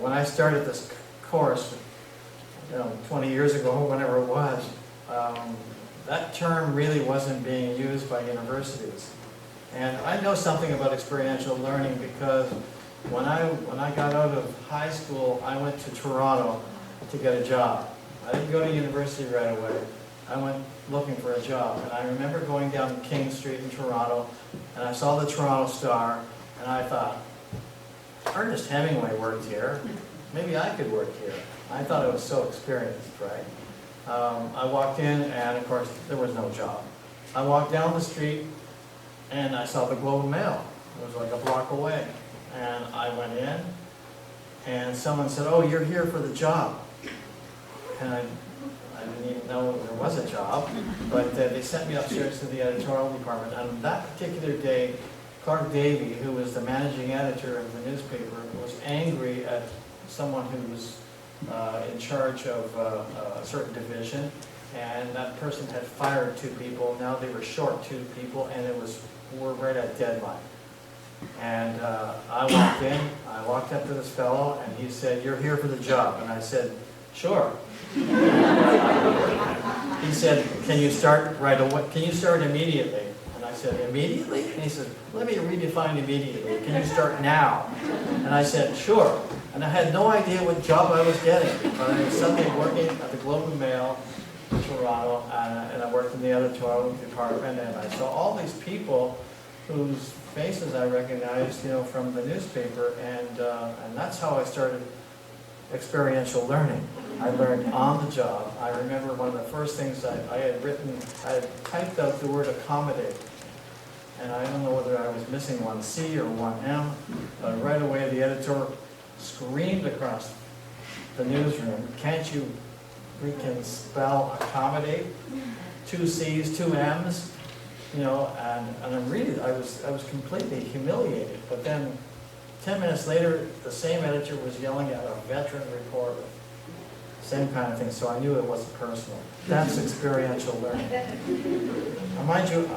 when I started this course, you know, 20 years ago, whenever it was, that term really wasn't being used by universities. And I know something about experiential learning because when I got out of high school, I went to Toronto to get a job. I didn't go to university right away. I went looking for a job. And I remember going down King Street in Toronto, and I saw the Toronto Star, and I thought, Ernest Hemingway worked here. Maybe I could work here. I thought I was so experienced, right? I walked in, and of course, there was no job. I walked down the street, and I saw the Globe and Mail. It was like a block away. And I went in, and someone said, oh, you're here for the job. And I didn't even know there was a job, but they sent me upstairs to the editorial department. And on that particular day, Clark Davey, who was the managing editor of the newspaper, was angry at someone who was in charge of a certain division, and that person had fired 2 people. Now they were short 2 people, and we're right at deadline. And I walked up to this fellow, and he said, you're here for the job. And I said, sure. He said, can you start right away? Can you start immediately? And I said, immediately? And he said, let me redefine immediately. Can you start now? And I said, sure. And I had no idea what job I was getting. But I was suddenly working at the Globe and Mail in Toronto, and I worked in the editorial department, and I saw all these people whose faces I recognized, you know, from the newspaper, and that's how I started experiential learning. I learned on the job. I remember one of the first things I had written, I had typed out the word accommodate. And I don't know whether I was missing one C or one M, but right away the editor screamed across the newsroom, can't you freaking spell accommodate? 2 C's, 2 M's, you know, and I was completely humiliated. But then 10 minutes later, the same editor was yelling at a veteran reporter. Same kind of thing, so I knew it wasn't personal. That's experiential learning. Now, mind you,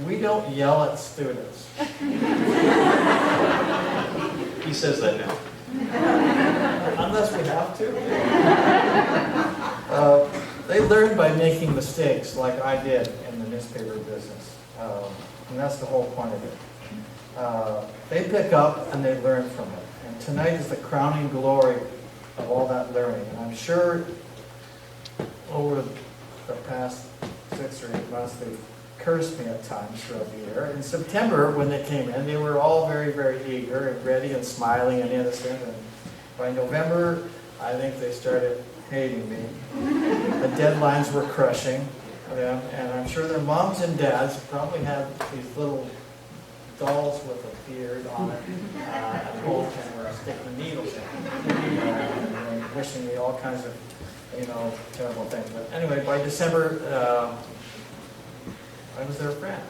we don't yell at students. He says that now. Unless we have to. They learn by making mistakes like I did in the newspaper business. And that's the whole point of it. They pick up and they learn from it. And tonight is the crowning glory of all that learning. And I'm sure over the past 6 or 8 months they've cursed me at times throughout the year. In September, when they came in, they were all very, very eager and ready and smiling and innocent. And by November, I think they started hating me. The deadlines were crushing them, and I'm sure their moms and dads probably had these little dolls with a beard on it, and both were sticking needles in, and wishing me all kinds of, terrible things. But anyway, by December, I was their friend,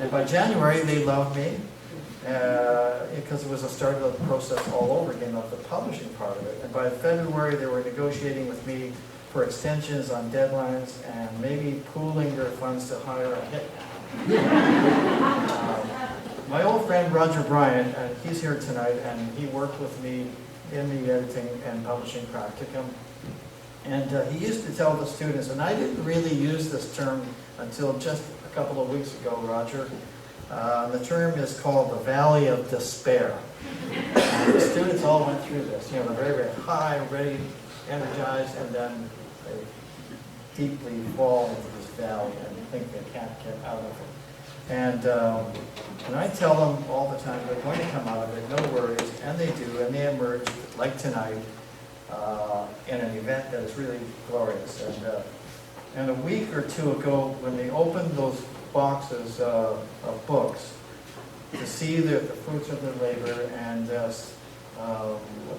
and by January they loved me. Because it was a start of the process all over again of the publishing part of it. And by February, they were negotiating with me for extensions on deadlines and maybe pooling their funds to hire a hitman. My old friend Roger Bryant, he's here tonight, and he worked with me in the editing and publishing practicum. And he used to tell the students, and I didn't really use this term until just a couple of weeks ago, Roger. The term is called the Valley of Despair. And the students all went through this. They're very, very high, ready, energized, and then they deeply fall into this valley and think they can't get out of it. And I tell them all the time, they're going to come out of it, no worries, and they do, and they emerge, like tonight, in an event that is really glorious. And a week or two ago, when they opened those boxes of books to see the fruits of their labor, and a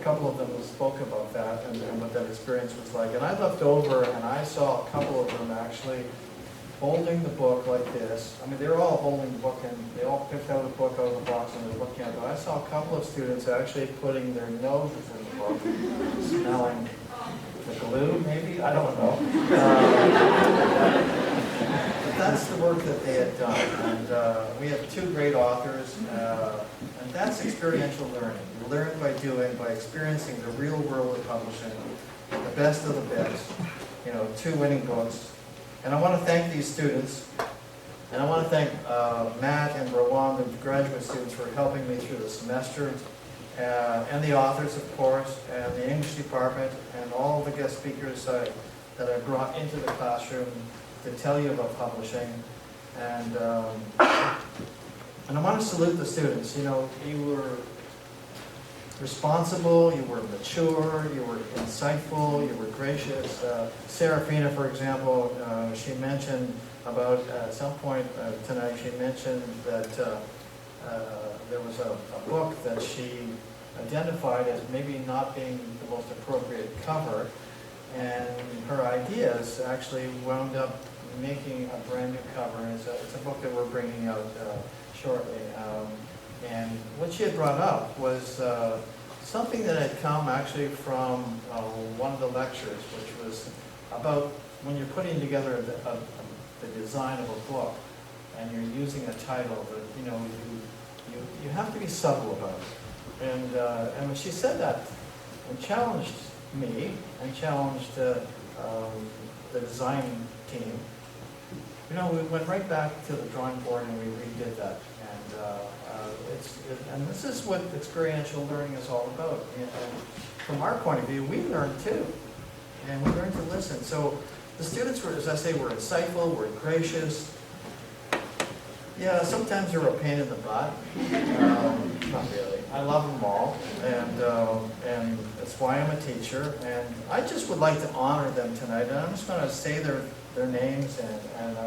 couple of them spoke about that and what that experience was like. And I looked over and I saw a couple of them actually holding the book like this. I mean, they were all holding the book, and they all picked out a book out of the box and they were looking at it. But I saw a couple of students actually putting their noses in the book, smelling the glue, maybe? I don't know. That's the work that they had done, and we have 2 great authors, and that's experiential learning. You learn by doing, by experiencing the real world of publishing, the best of the best, 2 winning books. And I want to thank these students, and I want to thank Matt and Rowan, the graduate students, for helping me through the semester, and the authors, of course, and the English department, and all the guest speakers that I brought into the classroom to tell you about publishing. And I want to salute the students. You were responsible, you were mature, you were insightful, you were gracious. Serafina, for example, she mentioned about, at some point tonight, she mentioned that there was a book that she identified as maybe not being the most appropriate cover, and her ideas actually wound up making a brand new cover. And it's a book that we're bringing out shortly. And what she had brought up was something that had come actually from one of the lectures, which was about when you're putting together the design of a book and you're using a title, that you have to be subtle about it. And when she said that and challenged me and challenged the design team, we went right back to the drawing board and we redid that. And this is what experiential learning is all about. And from our point of view, we learn too, and we learn to listen. So the students were, as I say, were insightful, were gracious. Yeah, sometimes they're a pain in the butt. Not really. I love them all, and that's why I'm a teacher. And I just would like to honor them tonight. And I'm just going to say their names, and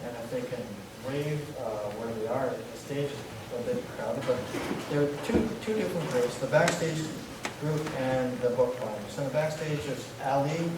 if they can wave where they are at the stage, a bit crowded. But there are two different groups: the backstage group and the book binders. So the backstage is Ali,